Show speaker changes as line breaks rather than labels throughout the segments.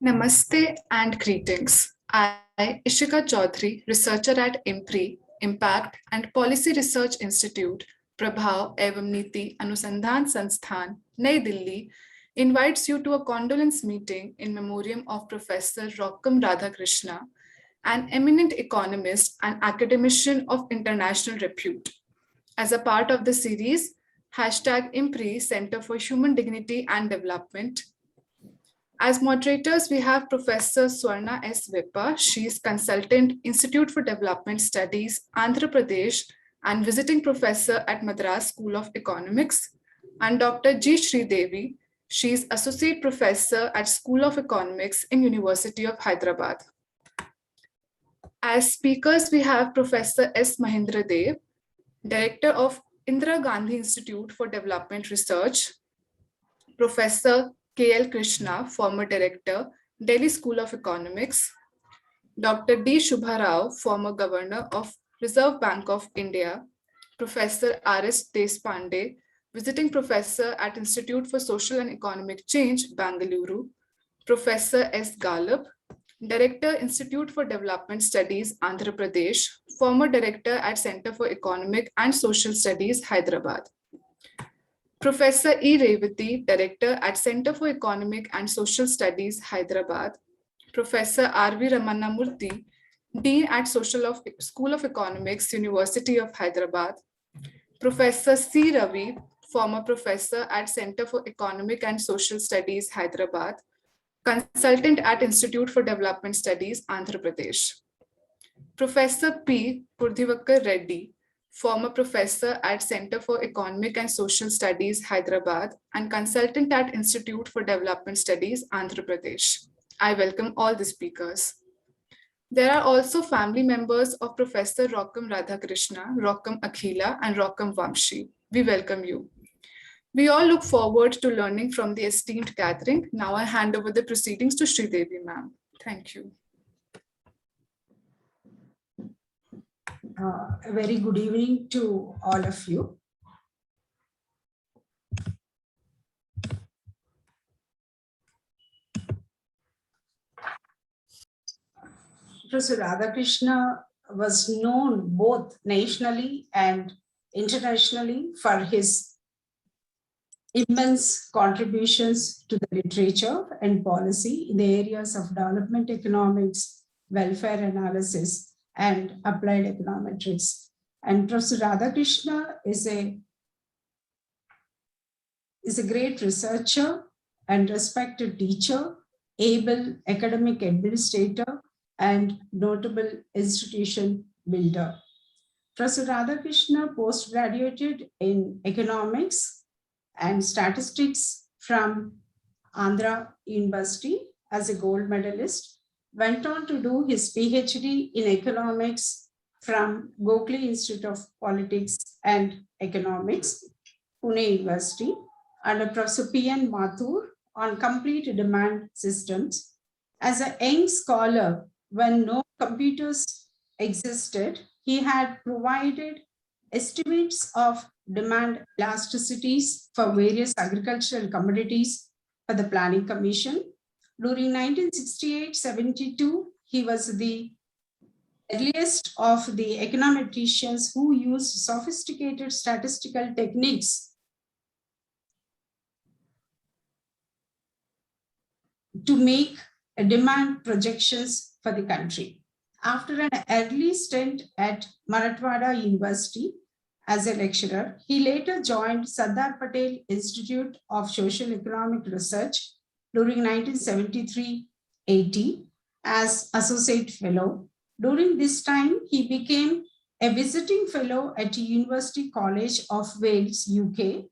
Namaste and greetings. I, Ishika Chaudhary, researcher at IMPRI, Impact and Policy Research Institute, Prabhav एवं नीति अनुसंधान संस्थान, नई Delhi, invites you to a condolence meeting in memoriam of Professor Rokkam Radhakrishna, an eminent economist and academician of international repute. As a part of the series, #IMPRI Center for Human Dignity and Development. As moderators, we have Professor Swarna S. Vippa. She is Consultant, Institute for Development Studies, Andhra Pradesh, and Visiting Professor at Madras School of Economics. And Dr. G. Sridevi. She is Associate Professor at School of Economics in University of Hyderabad. As speakers, we have Professor S. Mahendra Dev, Director of Indira Gandhi Institute for Development Research, Professor K. Krishna, former director, Delhi School of Economics, Dr. D. Subbarao, former governor of Reserve Bank of India, Professor R.S. Deshpande, visiting professor at Institute for Social and Economic Change, Bengaluru, Professor S. Galab, Director, Institute for Development Studies, Andhra Pradesh, former director at Center for Economic and Social Studies, Hyderabad. Professor E. Revati, Director at Center for Economic and Social Studies, Hyderabad. Professor R.V. Ramanamurthy, Dean at School of Economics, University of Hyderabad. Professor C. Ravi, former professor at Center for Economic and Social Studies, Hyderabad. Consultant at Institute for Development Studies, Andhra Pradesh. Professor P. Purdhivakkar Reddy, former professor at Center for Economic and Social Studies, Hyderabad, and consultant at Institute for Development Studies, Andhra Pradesh. I welcome all the speakers. There are also family members of Professor Rokkam Radhakrishna, Rokkam Akhila, and Rokkam Vamshi. We welcome you. We all look forward to learning from the esteemed gathering. Now I hand over the proceedings to Sridevi ma'am. Thank you.
A very good evening to all of you. Professor Radhakrishna was known both nationally and internationally for his immense contributions to the literature and policy in the areas of development economics, welfare analysis, and applied econometrics. And Professor Radhakrishna is a great researcher and respected teacher, able academic administrator, and notable institution builder. Professor Radhakrishna postgraduated in economics and statistics from Andhra University as a gold medalist, went on to do his PhD in economics from Gokhale Institute of Politics and Economics, Pune University, under Professor P.N. Mathur on complete demand systems. As a young scholar, when no computers existed, he had provided estimates of demand elasticities for various agricultural commodities for the Planning Commission. During 1968-72, he was the earliest of the econometricians who used sophisticated statistical techniques to make demand projections for the country. After an early stint at Marathwada University as a lecturer, he later joined Sardar Patel Institute of Social Economic Research during 1973-80 as Associate Fellow. During this time, he became a visiting fellow at University College of Wales, UK,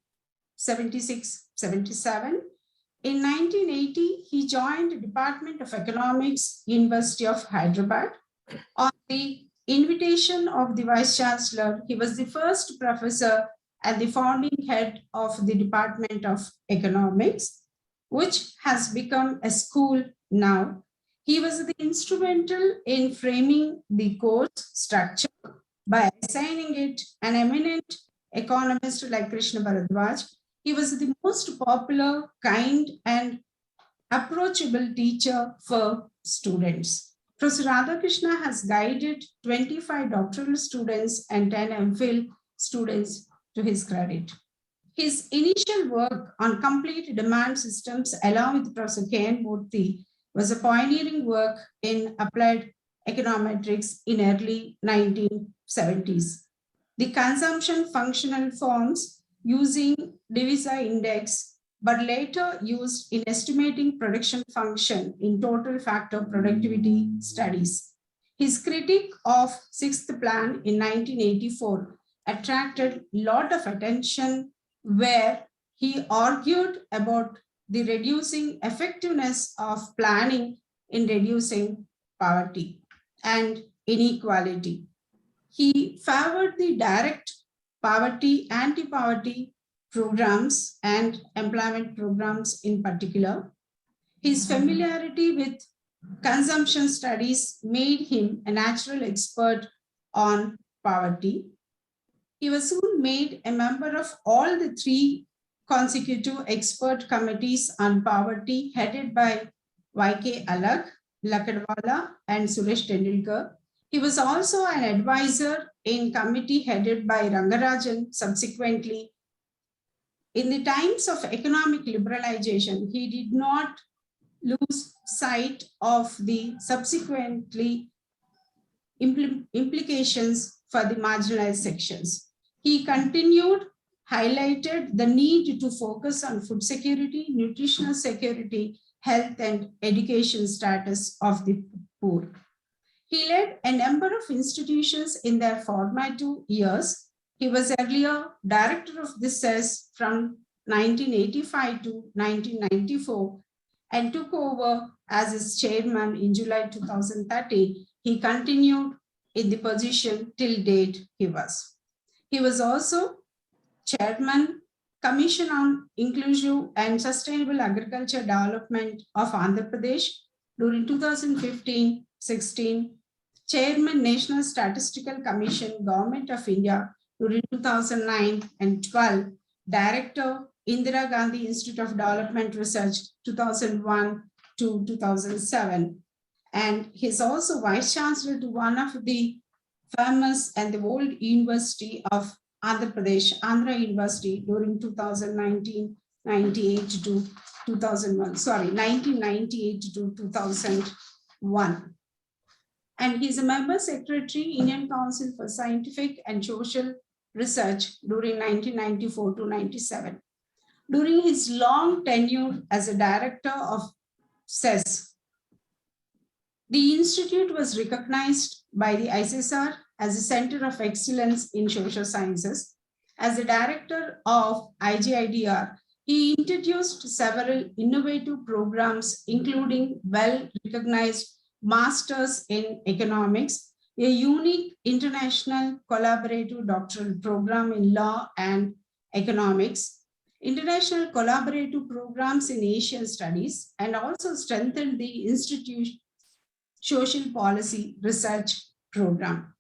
76-77. In 1980, he joined the Department of Economics, University of Hyderabad. On the invitation of the Vice Chancellor, he was the first professor and the founding head of the Department of Economics, which has become a school now. He was instrumental in framing the course structure by assigning it an eminent economist like Krishna Bharadwaj. He was the most popular, kind, and approachable teacher for students. Professor Radhakrishna has guided 25 doctoral students and 10 MPhil students to his credit. His initial work on complete demand systems, along with Professor K. Murthy, was a pioneering work in applied econometrics in early 1970s. The consumption functional forms using Divisa index, but later used in estimating production function in total factor productivity studies. His critique of Sixth Plan in 1984 attracted a lot of attention, where he argued about the reducing effectiveness of planning in reducing poverty and inequality. He favored the direct poverty, anti-poverty programs and employment programs in particular. His familiarity with consumption studies made him a natural expert on poverty. He was soon made a member of all the 3 consecutive expert committees on poverty headed by Y.K. Alag, Lakadwala, and Suresh Tendulkar. He was also an advisor in committee headed by Rangarajan subsequently. In the times of economic liberalization, he did not lose sight of the subsequently implications for the marginalized sections. He highlighted the need to focus on food security, nutritional security, health, and education status of the poor. He led a number of institutions in their formative years. He was earlier director of the CESS from 1985 to 1994 and took over as its chairman in July 2013. He continued in the position till date he was. He was also chairman, Commission on Inclusive and Sustainable Agriculture Development of Andhra Pradesh during 2015-16, chairman, National Statistical Commission, Government of India during 2009 and 12, director, Indira Gandhi Institute of Development Research 2001 to 2007. And he's also vice chancellor to one of the famous and the old university of Andhra Pradesh, Andhra University during 1998 to 2001, 1998 to 2001. And he's a member secretary, Indian Council for Scientific and Social Research during 1994 to 97. During his long tenure as a director of CESS, the institute was recognized by the ISSR as a center of excellence in social sciences. As the director of IGIDR, he introduced several innovative programs, including well-recognized Masters in Economics, a unique international collaborative doctoral program in law and economics, international collaborative programs in Asian studies, and also strengthened the institute's social policy research program.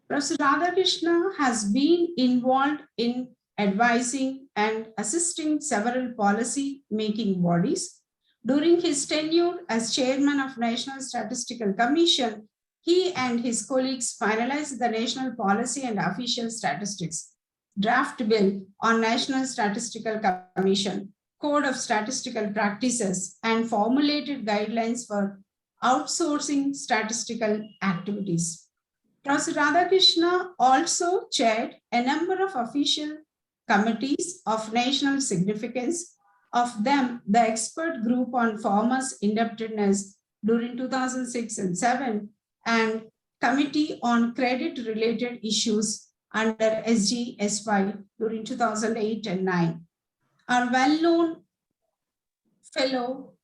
Professor Radhakrishna has been involved in advising and assisting several policy-making bodies. During his tenure as chairman of National Statistical Commission, he and his colleagues finalized the National Policy and Official Statistics Draft Bill on National Statistical Commission, Code of Statistical Practices, and formulated guidelines for outsourcing statistical activities. Professor Radhakrishna also chaired a number of official committees of national significance, of them the expert group on farmers' indebtedness during 2006 and 7, and committee on credit-related issues under SGSY during 2008 and 9. Our well-known fellow,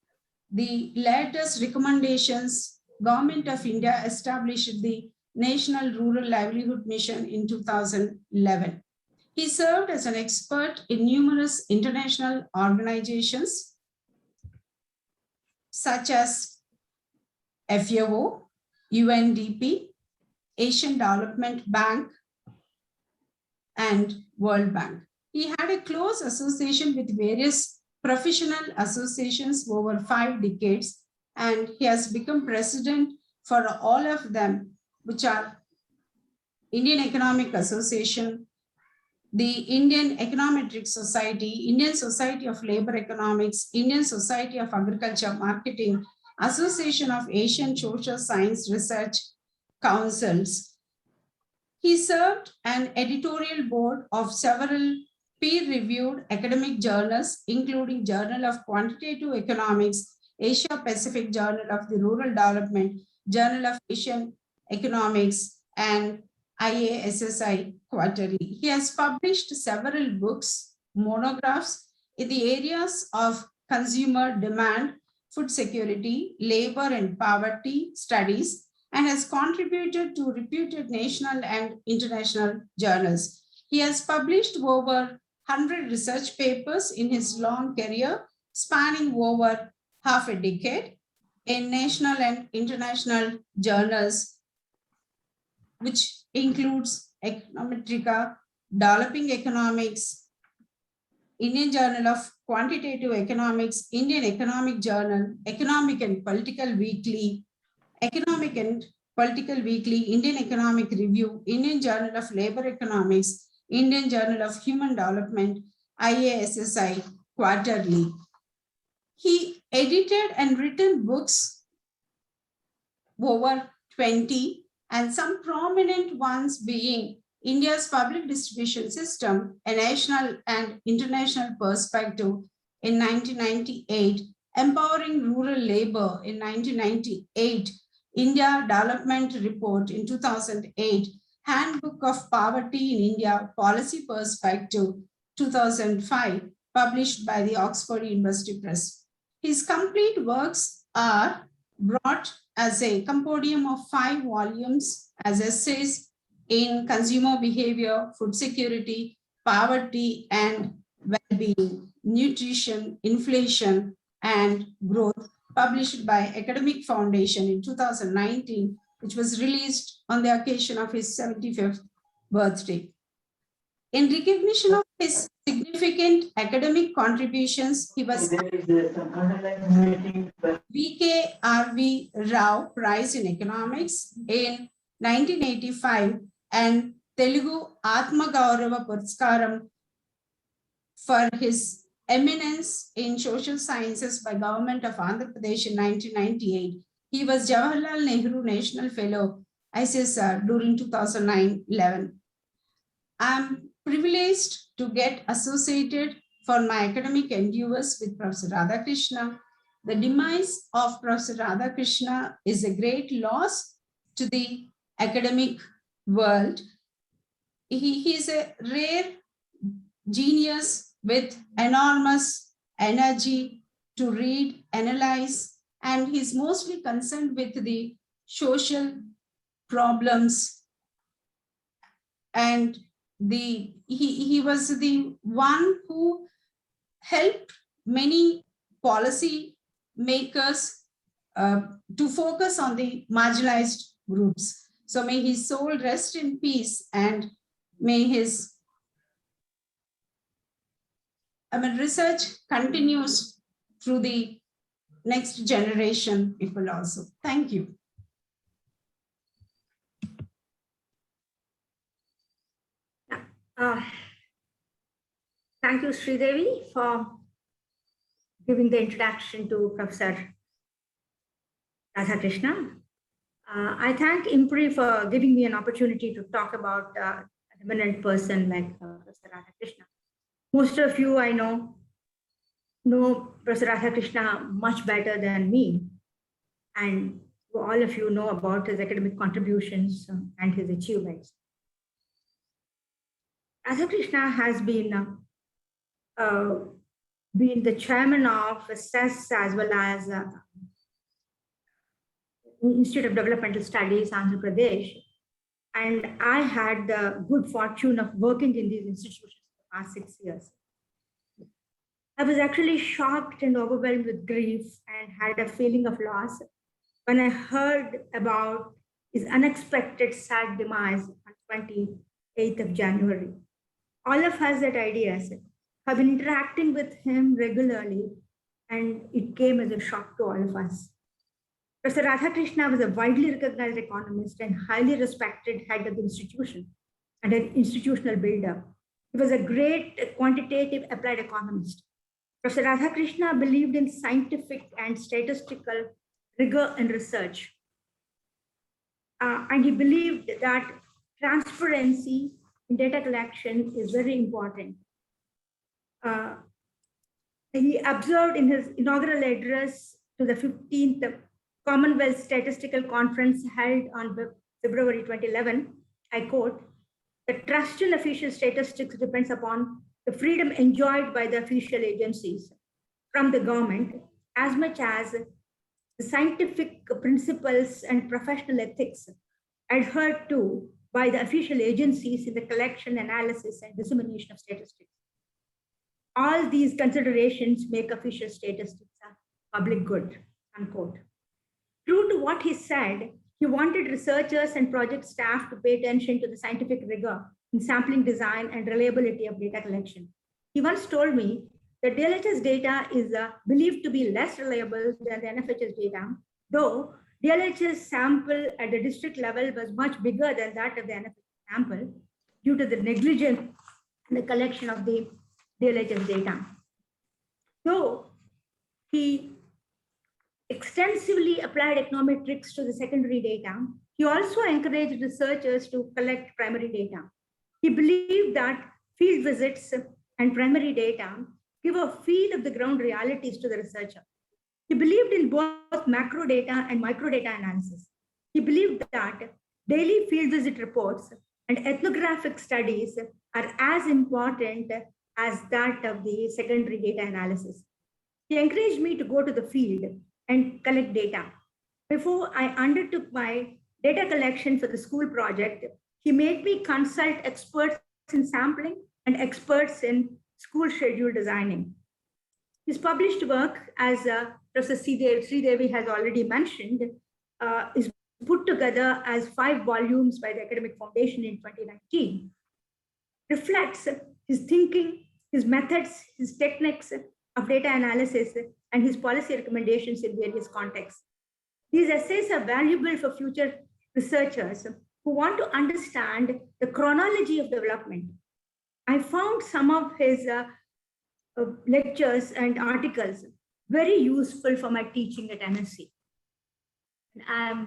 the latest recommendations, Government of India established the National Rural Livelihood Mission in 2011. He served as an expert in numerous international organizations such as FAO, UNDP, Asian Development Bank, and World Bank. He had a close association with various professional associations over 5 decades, and he has become president for all of them, which are Indian Economic Association, the Indian Econometric Society, Indian Society of Labor Economics, Indian Society of Agriculture Marketing, Association of Asian Social Science Research Councils. He served an editorial board of several peer-reviewed academic journals, including Journal of Quantitative Economics, Asia Pacific Journal of the Rural Development, Journal of Asian Economics, and IASSI Quarterly. He has published several books, monographs in the areas of consumer demand, food security, labor and poverty studies, and has contributed to reputed national and international journals. He has published over 100 research papers in his long career, spanning over half a decade in national and international journals, which includes Econometrica, Developing Economics, Indian Journal of Quantitative Economics, Indian Economic Journal, Economic and Political Weekly, Economic and Political Weekly, Indian Economic Review, Indian Journal of Labor Economics, Indian Journal of Human Development, IASSI Quarterly. He edited and written books over 20, and some prominent ones being India's Public Distribution System, a National and International Perspective in 1998, Empowering Rural Labor in 1998, India Development Report in 2008, Handbook of Poverty in India, Policy Perspective, 2005, published by the Oxford University Press. His complete works are brought as a compendium of 5 volumes as essays in consumer behavior, food security, poverty and well-being, nutrition, inflation, and growth, published by Academic Foundation in 2019, which was released on the occasion of his 75th birthday. In recognition of his significant academic contributions, he was VK Rao Prize in Economics in 1985 and Telugu Atma Gaurava Puraskaram for his eminence in social sciences by Government of Andhra Pradesh in 1998. He was Jawaharlal Nehru National Fellow, ISEC, during 2009-11. I'm privileged to get associated for my academic endeavors with Professor Radhakrishna. The demise of Professor Radhakrishna is a great loss to the academic world. He is a rare genius with enormous energy to read, analyze, and he's mostly concerned with the social problems. And he was the one who helped many policy makers to focus on the marginalized groups. So may his soul rest in peace, and may his research continues through the next generation people also. Thank you.
Thank you, Sridevi, for giving the introduction to Professor Radhakrishnan. I thank IMPRI for giving me an opportunity to talk about an eminent person like Professor Radhakrishnan. Most of you I know Professor Radhakrishnan much better than me, and all of you know about his academic contributions and his achievements. Radhakrishna has been the chairman of CESS as well as Institute of Developmental Studies, Andhra Pradesh. And I had the good fortune of working in these institutions for the past 6 years. I was actually shocked and overwhelmed with grief and had a feeling of loss when I heard about his unexpected sad demise on 28th of January. All of us at IDS I've been interacting with him regularly, and it came as a shock to all of us. Professor Radhakrishna was a widely recognized economist and highly respected head of the institution and an institutional builder. He was a great quantitative applied economist. Professor Radhakrishna believed in scientific and statistical rigor in research. And he believed that transparency in data collection is very important. He observed in his inaugural address to the 15th Commonwealth Statistical Conference held on February 2011, I quote, "The trust in official statistics depends upon the freedom enjoyed by the official agencies from the government, as much as the scientific principles and professional ethics adhered to by the official agencies in the collection, analysis, and dissemination of statistics. All these considerations make official statistics a public good," unquote. True to what he said, he wanted researchers and project staff to pay attention to the scientific rigor in sampling design and reliability of data collection. He once told me that DLHS data is believed to be less reliable than the NFHS data, though DLHS sample at the district level was much bigger than that of the NFHS sample due to the negligence in the collection of the DLHS data. So he extensively applied econometrics to the secondary data. He also encouraged researchers to collect primary data. He believed that field visits and primary data give a feel of the ground realities to the researcher. He believed in both macro data and micro data analysis. He believed that daily field visit reports and ethnographic studies are as important as that of the secondary data analysis. He encouraged me to go to the field and collect data. Before I undertook my data collection for the school project, he made me consult experts in sampling and experts in school schedule designing. His published work, as Professor Sridevi has already mentioned, is put together as 5 volumes by the Academic Foundation in 2019, reflects his thinking, his methods, his techniques of data analysis, and his policy recommendations in various contexts. These essays are valuable for future researchers who want to understand the chronology of development. I found some of his lectures and articles very useful for my teaching at NSC. I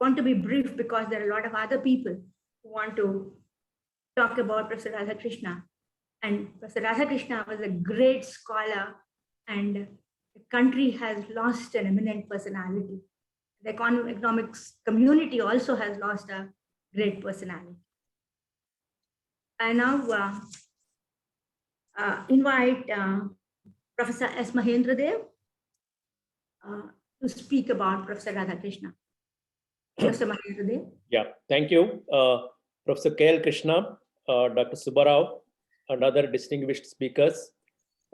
want to be brief because there are a lot of other people who want to talk about Professor Radhakrishna. And Professor Radhakrishna was a great scholar, and the country has lost an eminent personality. The economics community also has lost a great personality. I now invite Professor S. Mahendra Dev to speak about Professor Radhakrishna. Professor Mahendra Dev.
Yeah, thank you. Professor KV Krishna, Dr. Subbarao, and other distinguished speakers.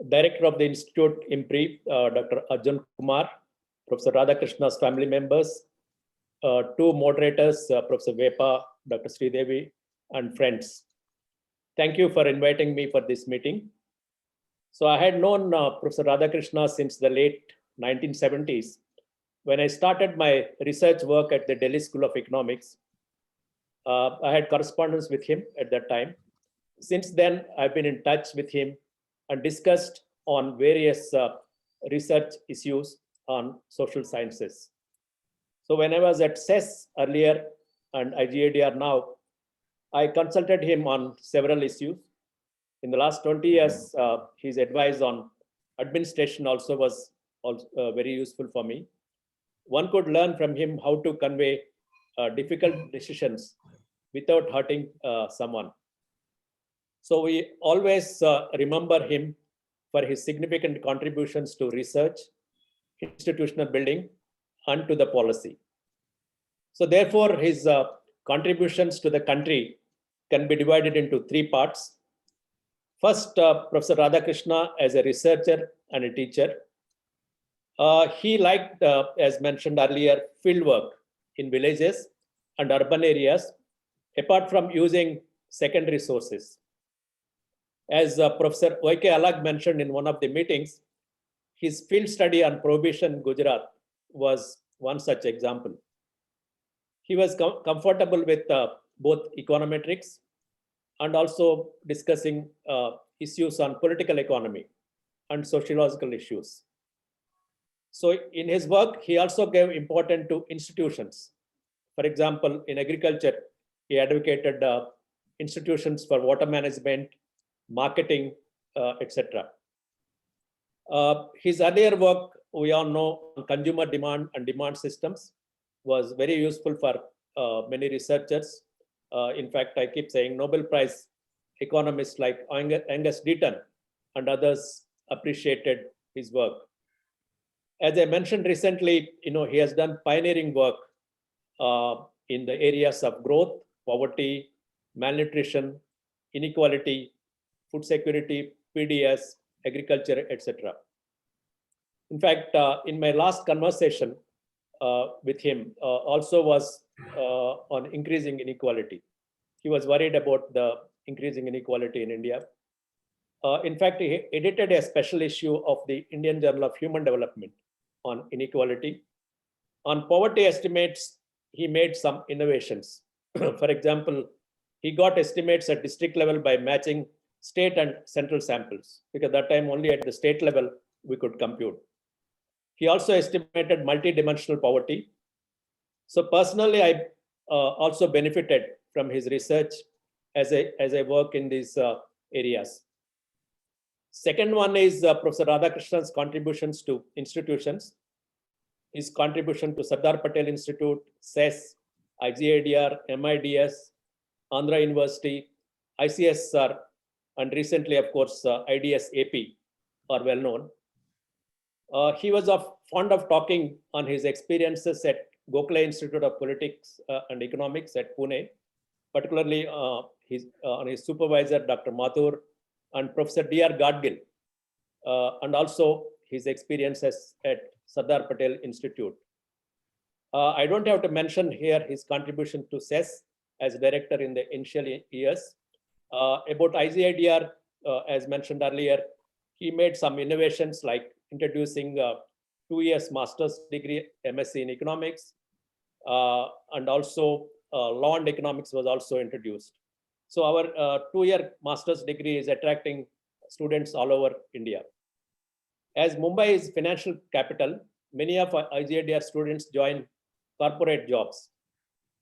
Director of the Institute, IMPRI, Dr. Arjunkumar, Professor Radhakrishna's family members, 2 moderators, Professor Vepa, Dr. Sridevi, and friends. Thank you for inviting me for this meeting. So I had known Professor Radhakrishna since the late 1970s, when I started my research work at the Delhi School of Economics. I had correspondence with him at that time. Since then, I've been in touch with him and discussed on various research issues on social sciences. So when I was at CESS earlier and IGIDR now, I consulted him on several issues. In the last 20 years, his advice on administration also was very useful for me. One could learn from him how to convey difficult decisions without hurting someone. So we always remember him for his significant contributions to research, institutional building, and to the policy. So therefore, his contributions to the country can be divided into 3 parts. First, Professor Radhakrishna as a researcher and a teacher. He liked, as mentioned earlier, field work in villages and urban areas, apart from using secondary sources. As Professor YK Alag mentioned in one of the meetings, his field study on prohibition in Gujarat was one such example. He was comfortable with both econometrics and also discussing issues on political economy and sociological issues. So in his work, he also gave importance to institutions. For example, in agriculture, he advocated institutions for water management, marketing, etc. His earlier work, we all know, on consumer demand and demand systems was very useful for many researchers. In fact, I keep saying Nobel Prize economists like Angus Deaton and others appreciated his work. As I mentioned recently, he has done pioneering work in the areas of growth, poverty, malnutrition, inequality, food security, PDS, agriculture, etc. In fact, in my last conversation with him also was on increasing inequality. He was worried about the increasing inequality in India. In fact, he edited a special issue of the Indian Journal of Human Development on inequality. On poverty estimates, he made some innovations. For example, he got estimates at district level by matching state and central samples, because that time only at the state level we could compute. He also estimated multidimensional poverty. So personally, I also benefited from his research as I work in these areas. Second one is Professor Radhakrishnan's contributions to institutions. His contribution to Sardar Patel Institute, CESS, IGIDR, MIDS, Andhra University, ICSR, and recently, of course, IDS AP are well known. He was fond of talking on his experiences at Gokhale Institute of Politics and Economics at Pune, particularly on his supervisor, Dr. Mathur, and Professor DR Gadgil, and also his experiences at Sardar Patel Institute. I don't have to mention here his contribution to CESS as director in the initial years. About IGIDR, as mentioned earlier, he made some innovations like introducing 2 years master's degree, MSc in economics, and also law and economics was also introduced. So our 2-year master's degree is attracting students all over India. As Mumbai is financial capital, many of our IGIDR students join corporate jobs.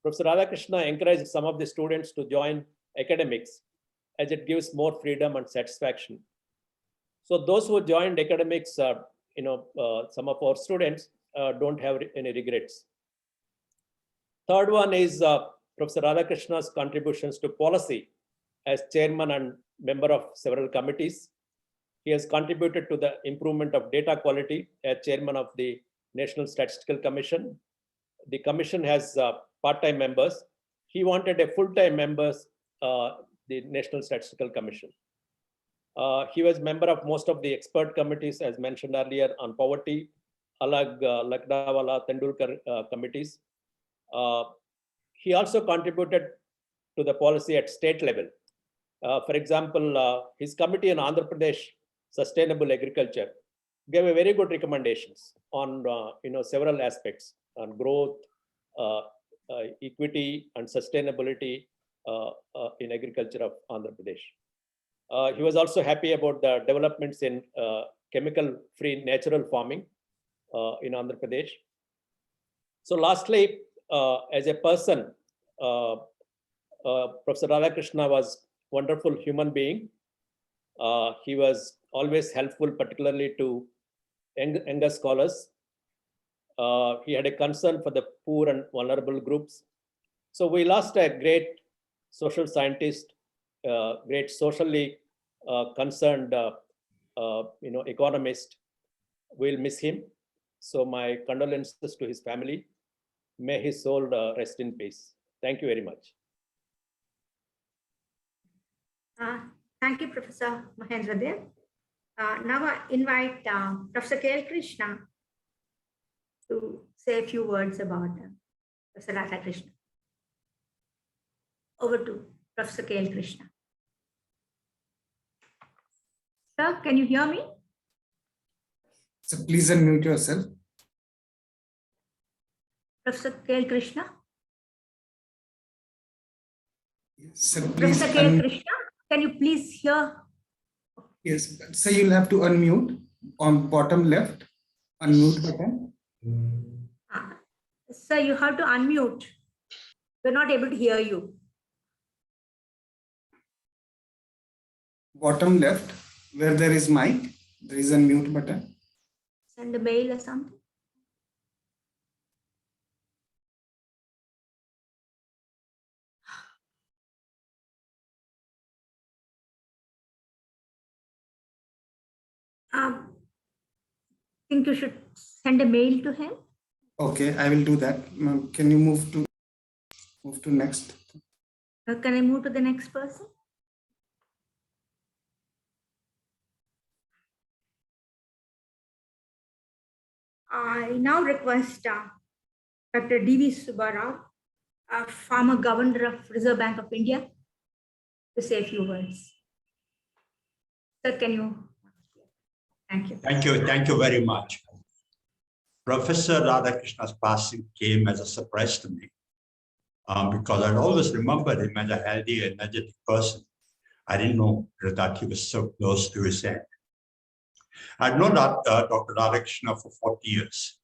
Professor Radhakrishna encouraged some of the students to join academics as it gives more freedom and satisfaction. So those who joined academics, some of our students don't have any regrets. Third one is Professor Radhakrishna's contributions to policy as chairman and member of several committees. He has contributed to the improvement of data quality as chairman of the National Statistical Commission. The commission has part-time members. He wanted a full-time members, the National Statistical Commission. He was member of most of the expert committees, as mentioned earlier, on poverty, Alag, Lakdawala, Tendulkar committees. He also contributed to the policy at state level. For example, his committee on Andhra Pradesh sustainable agriculture gave a very good recommendations on several aspects on growth, equity, and sustainability in agriculture of Andhra Pradesh. He was also happy about the developments in chemical-free natural farming in Andhra Pradesh. So lastly, as a person, Professor Radhakrishna was a wonderful human being. He was always helpful, particularly to younger scholars. He had a concern for the poor and vulnerable groups. So we lost a great social scientist, great socially concerned economist. We'll miss him. So my condolences to his family. May his soul rest in peace. Thank you very much.
Thank you, Professor Mahendra Dev. Now I invite Professor KV Krishna to say a few words about Professor Radhakrishnan. Over to Professor KV Krishna. Sir, can you hear me?
So please unmute yourself.
Professor K. Krishna?
Sir, please
Professor K. Krishna, can you please hear?
Yes, so you'll have to unmute on bottom left, unmute button.
Sir, you have to unmute. We're not able to hear you.
Bottom left, where there is mic, there is unmute button.
Send a mail or something. I think you should send a mail to him.
Okay, I will do that. Can you move to next?
Can I move to the next person? I now request Dr. DB Subbarao, former Governor of Reserve Bank of India, to say a few words. Sir, can you? Thank you.
Thank you very much. Professor Radhakrishna's passing came as a surprise to me because I'd always remembered him as a healthy, energetic person. I didn't know that he was so close to his end. I'd known Dr. Radhakrishna for 40 years.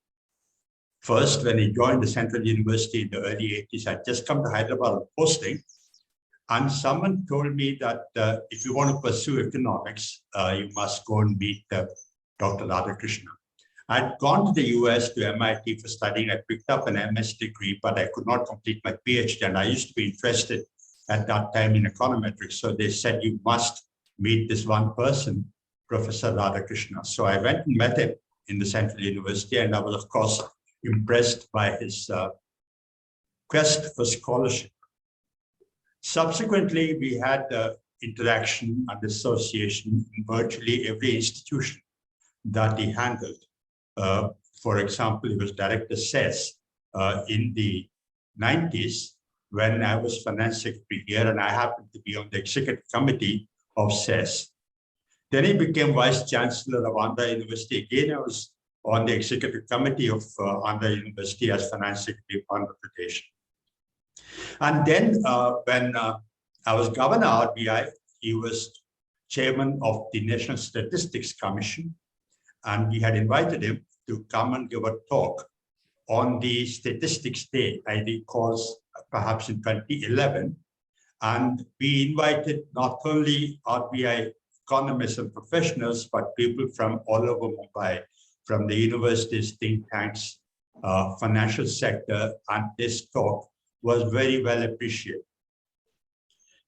First, when he joined the Central University in the early 80s, I'd just come to Hyderabad on posting, and someone told me that if you want to pursue economics, you must go and meet Dr. Radhakrishna. I'd gone to the US to MIT for studying. I picked up an MS degree, but I could not complete my PhD, and I used to be interested at that time in econometrics. So they said, you must meet this one person, Professor Radhakrishna. So I went and met him in the Central University, and I was, of course, impressed by his quest for scholarship. Subsequently, we had interaction and association in virtually every institution that he handled. For example, he was director CESS in the 90s when I was finance secretary here, and I happened to be on the executive committee of CESS. Then he became vice chancellor of Andhra University. Again, I was on the executive committee of Andhra University as finance secretary of Andhra Pradesh. And then when I was governor of RBI, he was chairman of the National Statistics Commission, and we had invited him to come and give a talk on the Statistics Day, I recall perhaps in 2011. And we invited not only RBI economists and professionals, but people from all over Mumbai, from the universities, think tanks, financial sector, and this talk was very well appreciated.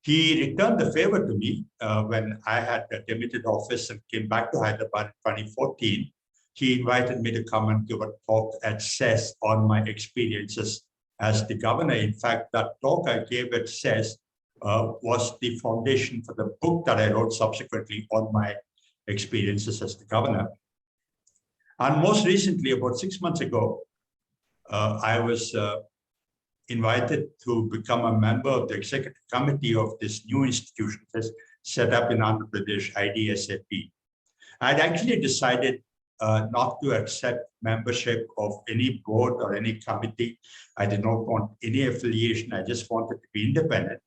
He returned the favor to me when I had demitted office and came back to Hyderabad in 2014. He invited me to come and give a talk at CESS on my experiences as the governor. In fact, that talk I gave at CESS was the foundation for the book that I wrote subsequently on my experiences as the governor. And most recently, about 6 months ago, I was invited to become a member of the executive committee of this new institution that's set up in Andhra Pradesh, IDSAP. I'd actually decided not to accept membership of any board or any committee. I did not want any affiliation. I just wanted to be independent.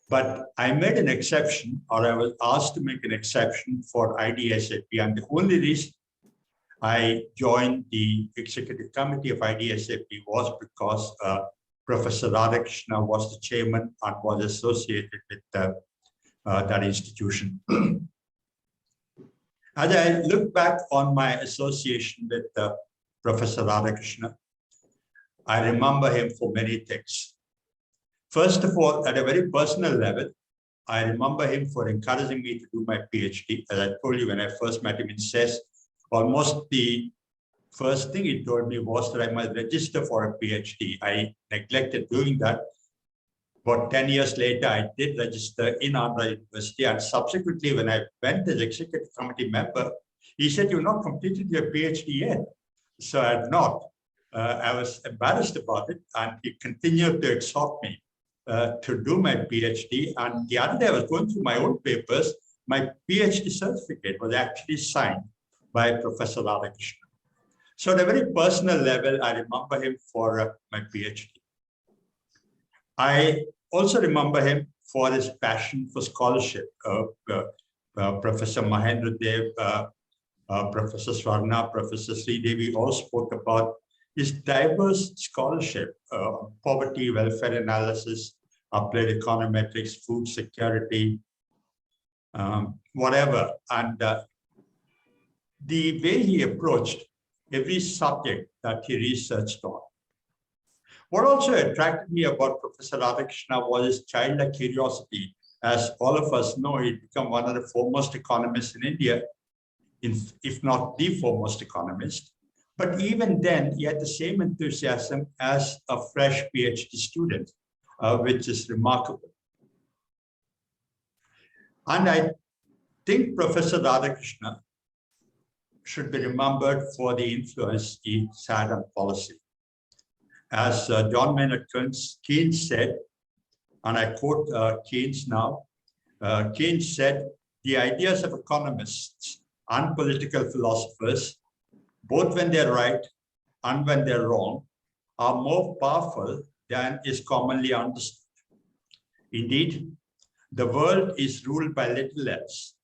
But I made an exception, or I was asked to make an exception for IDSAP. And the only reason I joined the executive committee of IDSAP was because Professor Radhakrishna was the chairman and was associated with that institution. As I look back on my association with Professor Radhakrishna, I remember him for many things. First of all, at a very personal level, I remember him for encouraging me to do my PhD. As I told you, when I first met him in CESS, almost the first thing he told me was that I must register for a PhD. I neglected doing that. About 10 years later, I did register in Andhra University, and subsequently, when I went as executive committee member, he said, "You've not completed your PhD yet." So I had not. I was embarrassed about it, and he continued to exhort me to do my PhD. And the other day, I was going through my own papers, my PhD certificate was actually signed by Professor Radhakrishnan. So at a very personal level, I remember him for my PhD. I also remember him for his passion for scholarship. Professor Mahendra Dev, Professor Swarna, Professor Sri Devi all spoke about his diverse scholarship, poverty, welfare analysis, applied econometrics, food security, whatever. And the way he approached every subject that he researched on. What also attracted me about Professor Radhakrishna was his childlike curiosity. As all of us know, he'd become one of the foremost economists in India, if not the foremost economist. But even then, he had the same enthusiasm as a fresh PhD student, which is remarkable. And I think Professor Radhakrishna should be remembered for the influence he had on policy. As John Maynard Keynes said, and I quote Keynes now, Keynes said, the ideas of economists and political philosophers, both when they're right and when they're wrong, are more powerful than is commonly understood. Indeed, the world is ruled by little else.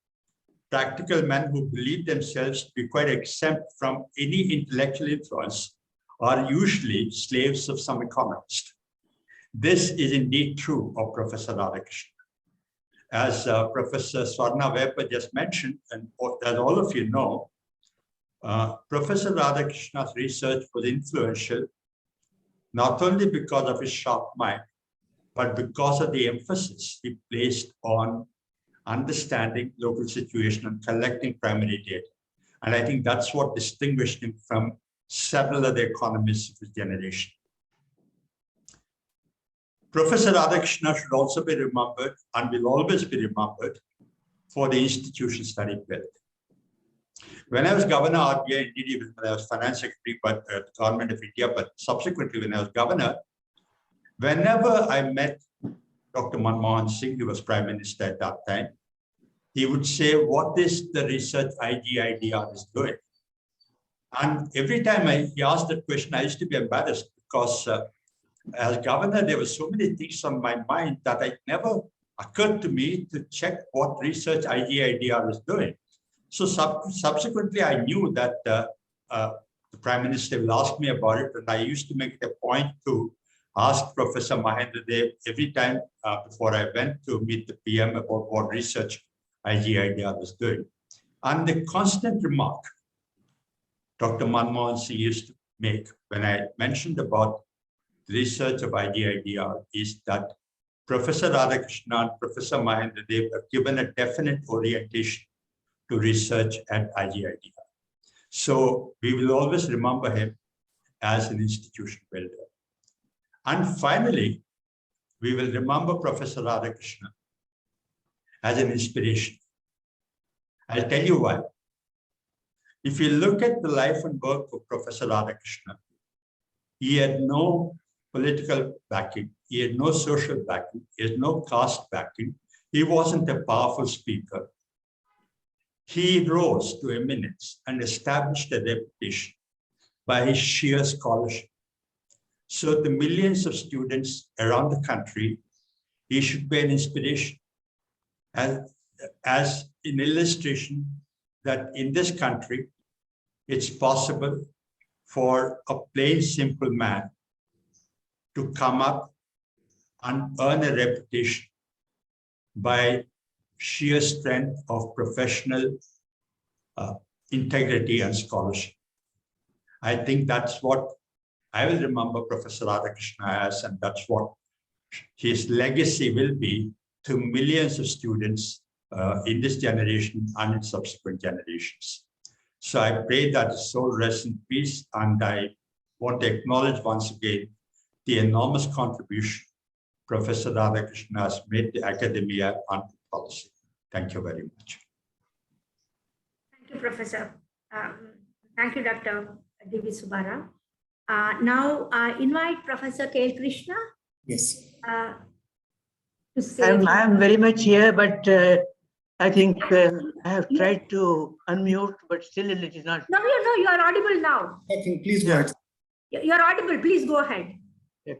Practical men who believe themselves to be quite exempt from any intellectual influence are usually slaves of some economist. This is indeed true of Professor Radhakrishnan. As Professor Swarna Weber just mentioned, and as all of you know, Professor Radhakrishna's research was influential, not only because of his sharp mind, but because of the emphasis he placed on understanding local situation and collecting primary data. And I think that's what distinguished him from several other economists of his generation. Professor Radhakrishnan should also be remembered and will always be remembered for the institutions that he built. When I was governor of RBI, indeed, when I was finance secretary, but the government of India, but subsequently when I was governor, whenever I met Dr. Manmohan Singh, who was prime minister at that time, he would say, what is the research IGIDR is doing? And every time he asked that question, I used to be embarrassed because as governor, there were so many things on my mind that it never occurred to me to check what research IGIDR is doing. So subsequently, I knew that the Prime Minister will ask me about it, and I used to make it a point to ask Professor Mahendra Dev every time before I went to meet the PM about what research IGIDR was doing. And the constant remark Dr. Manmohan Singh used to make when I mentioned about research of IGIDR is that Professor Radhakrishnan and Professor Mahendra Dev have given a definite orientation to research at IGIDR. So we will always remember him as an institution builder. And finally, we will remember Professor Radhakrishnan as an inspiration. I'll tell you why. If you look at the life and work of Professor Radhakrishnan, he had no political backing, he had no social backing, he had no caste backing, he wasn't a powerful speaker. He rose to eminence and established a reputation by his sheer scholarship. So to millions of students around the country, he should be an inspiration as an illustration that in this country, it's possible for a plain, simple man to come up and earn a reputation by sheer strength of professional integrity and scholarship. I think that's what I will remember Professor Radhakrishnan as, and that's what his legacy will be to millions of students in this generation and in subsequent generations. So I pray that his soul rests in peace, and I want to acknowledge once again the enormous contribution Professor Radhakrishnan has made to academia and policy. Thank you very much.
Thank you, Professor. Thank you, Dr. DB Subbarao. Now I invite Professor KV Krishna.
Yes.
To say
I am very much here, but I think I have tried to unmute, but still it is not.
No, you are audible now.
I think, please go ahead.
You're audible. Please go ahead.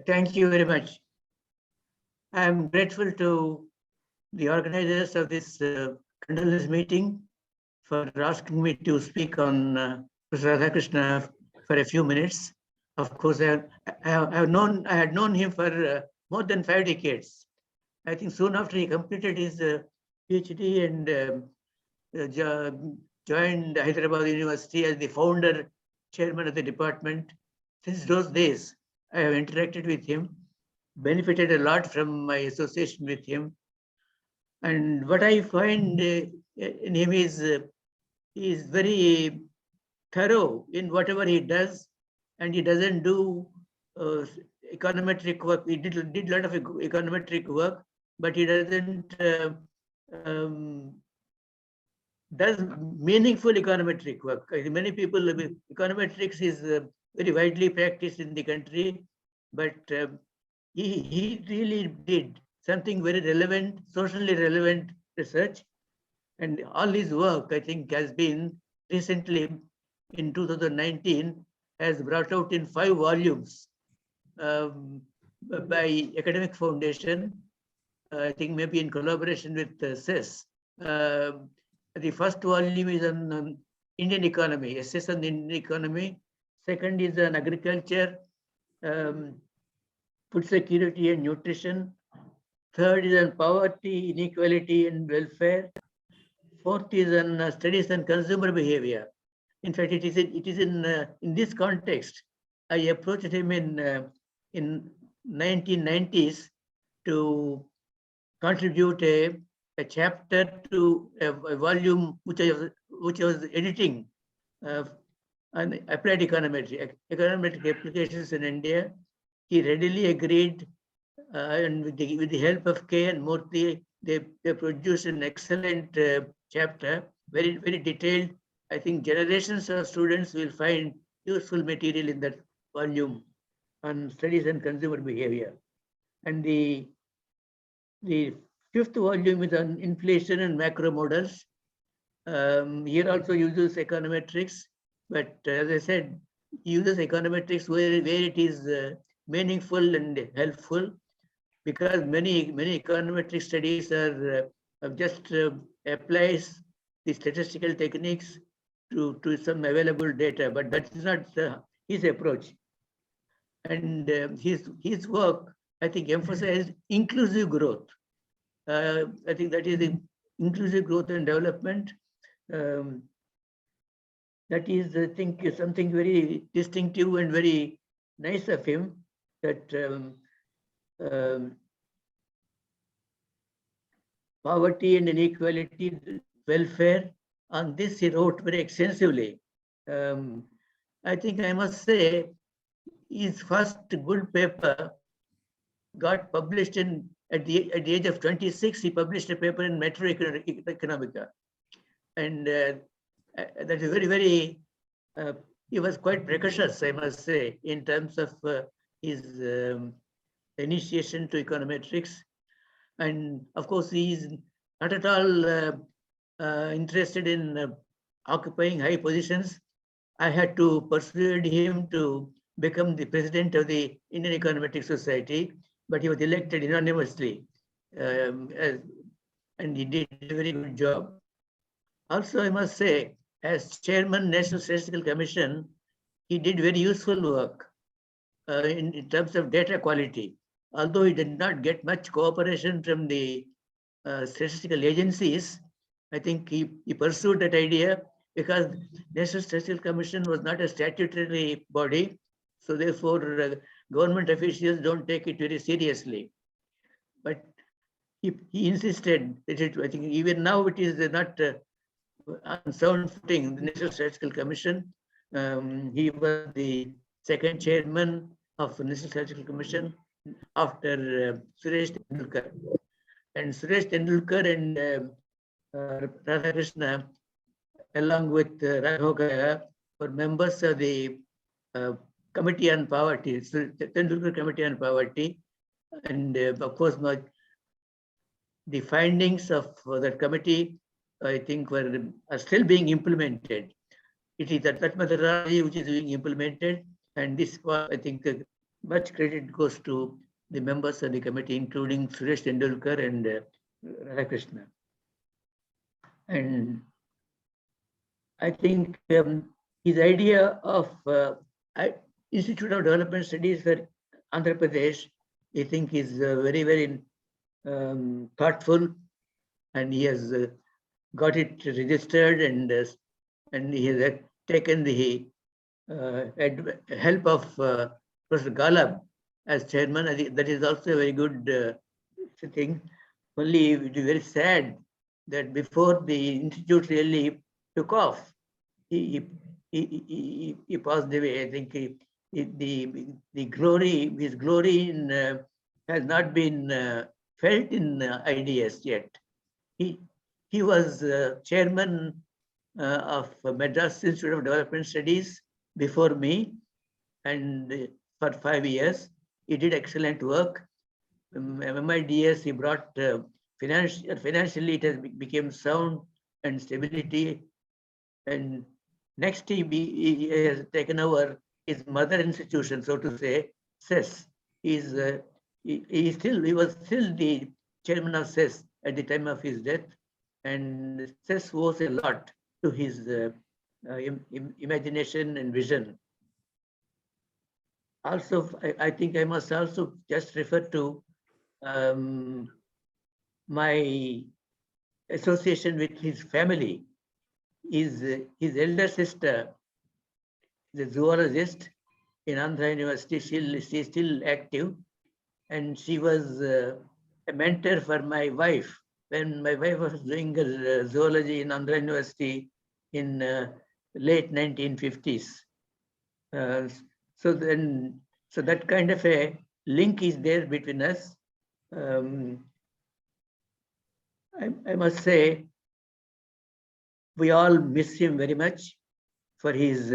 Thank you very much. I am grateful to the organizers of this condolence meeting for asking me to speak on Prof Radhakrishna for a few minutes. Of course, I had known him for more than 5 decades. I think soon after he completed his PhD and joined Hyderabad University as the founder, chairman of the department. Since those days, I have interacted with him, benefited a lot from my association with him. And what I find in him is he is very thorough in whatever he does, and he doesn't do econometric work. He did a lot of econometric work, but he doesn't does meaningful econometric work. Many people, econometrics is very widely practiced in the country, but he really did something very relevant, socially relevant research. And all his work, I think, has been recently in 2019, has brought out in 5 volumes by Academic Foundation, I think maybe in collaboration with CESS. The first volume is on Indian economy, SS on the Indian economy. Second is on agriculture, food security and nutrition. Third is on poverty, inequality and welfare. Fourth is on studies on consumer behavior. In fact, it is in this context I approached him in 1990s to contribute a chapter to a volume which I was editing on applied econometric applications in India. He readily agreed, and with the help of K and Murthy, they produced an excellent chapter, very, very detailed. I think generations of students will find useful material in that volume on studies and consumer behavior. And the 5th volume is on inflation and macro models. Here also uses econometrics, but as I said, he uses econometrics where it is meaningful and helpful, because many econometric studies are just applies the statistical techniques to some available data, but that is not his approach. And his work, I think, emphasized inclusive growth. I think that is the inclusive growth and development. That is, I think, something very distinctive and very nice of him, that poverty and inequality, welfare, on this he wrote very extensively. I think I must say his first good paper got published at the age of 26. He published a paper in Metro Economica, and that is very, very. He was quite precocious, I must say, in terms of his initiation to econometrics. And of course, he is not at all interested in occupying high positions. I had to persuade him to become the president of the Indian Econometric Society, but he was elected unanimously, and he did a very good job. Also, I must say, as chairman National Statistical Commission, he did very useful work in terms of data quality. Although he did not get much cooperation from the statistical agencies, I think he pursued that idea, because National Statistical Commission was not a statutory body. So therefore, government officials don't take it very seriously. But he insisted that I think even now it is not on sound footing, the National Statistical Commission. He was the second chairman of the National Statistical Commission after Suresh Tendulkar. And Suresh Tendulkar and Radhakrishna, along with Raghav, were members of the Committee on Poverty, Tendulkar Committee on Poverty. And of course, the findings of that committee I think, are still being implemented. It is that methodology which is being implemented, and this was, I think, much credit goes to the members of the committee, including Suresh Tendulkar and Radhakrishna. And I think his idea of Institute of Development Studies for Andhra Pradesh, I think, is very, very thoughtful, and he has got it registered, and he has taken the help of Professor Galab as chairman. I think that is also a very good thing. Only it is very sad that before the institute really took off, he passed away. I think his glory has not been felt in IDS yet. He was chairman of Madras Institute of Development Studies before me, and for 5 years he did excellent work. MIDS, he brought financially it has became sound and stability. And next he has taken over his mother institution, so to say, CESS. He was still the chairman of CESS at the time of his death, and CESS owes a lot to his imagination and vision. Also, I think I must also just refer to my association with his family. His elder sister, the zoologist in Andhra University, she is still active, and she was a mentor for my wife when my wife was doing her zoology in Andhra University in late 1950s. So that kind of a link is there between us. I must say, we all miss him very much for his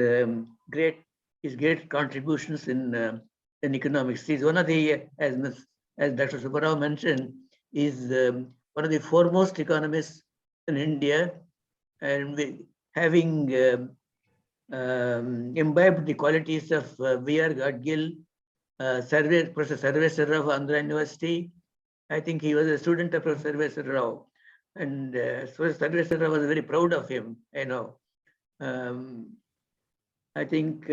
great contributions in economics. He's one of the, as Dr. Subbarao mentioned, is one of the foremost economists in India, and having imbibed the qualities of V.R. Gadgil, Professor Sarveswara of Andhra University. I think he was a student of Professor Sarveswara, and Professor Sarveswara was very proud of him. I know. I think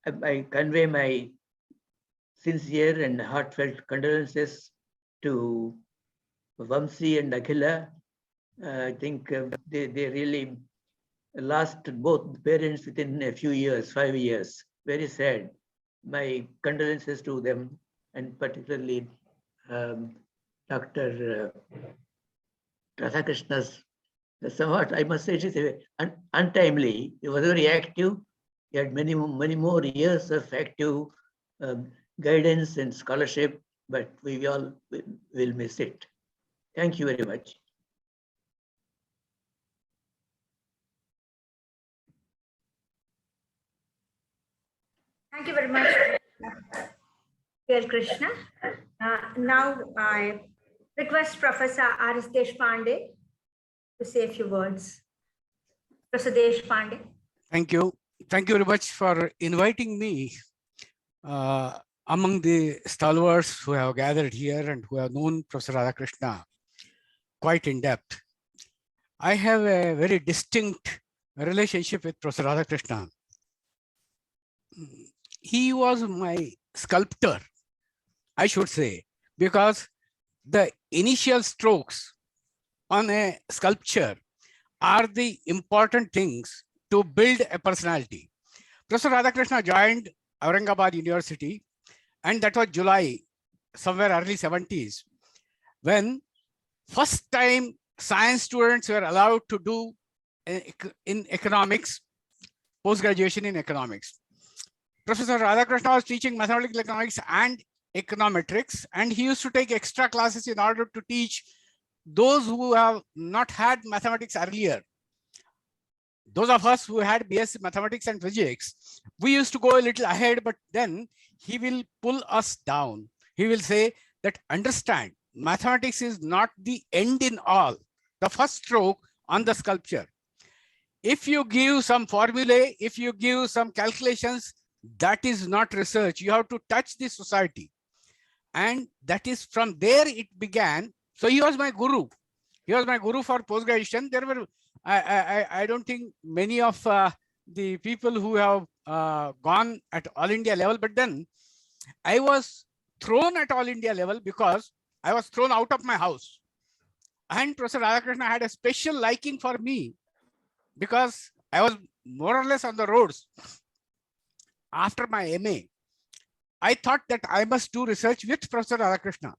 I convey my sincere and heartfelt condolences to Vamsi and Akhila. I think they really lost both parents within a few years, 5 years. Very sad. My condolences to them, and particularly Dr. Radhakrishna's. Somewhat, I must say, it is untimely. He was very active. He had many more years of active guidance and scholarship, but we all will miss it. Thank you very much.
Thank you very much, K. Krishna. Now I request Professor R. Deshpande to say a few words. Professor Deshpande.
Thank you. Thank you very much for inviting me among the stalwarts who have gathered here and who have known Professor Radhakrishna quite in depth. I have a very distinct relationship with Professor Radhakrishna. He was my sculptor, I should say, because the initial strokes on a sculpture are the important things to build a personality. Professor Radhakrishna joined Aurangabad University, and that was July, somewhere early 70s, when first time science students were allowed to do in economics, post-graduation in economics. Professor Radhakrishna was teaching mathematical economics and econometrics, and he used to take extra classes in order to teach those who have not had mathematics earlier. Those of us who had BSc mathematics and physics, we used to go a little ahead, but then he will pull us down. He will say that, understand, mathematics is not the end in all. the first stroke on the sculpture. If you give some formulae, if you give some calculations, that is not research. You have to touch the society. And that is from there it began. So he was my guru. He was my guru for post-graduation. There were, I don't think many of the people who have gone at all India level, but then I was thrown at all India level because I was thrown out of my house. And Professor Radhakrishna had a special liking for me because I was more or less on the roads. After my MA, I thought that I must do research with Professor Radhakrishna.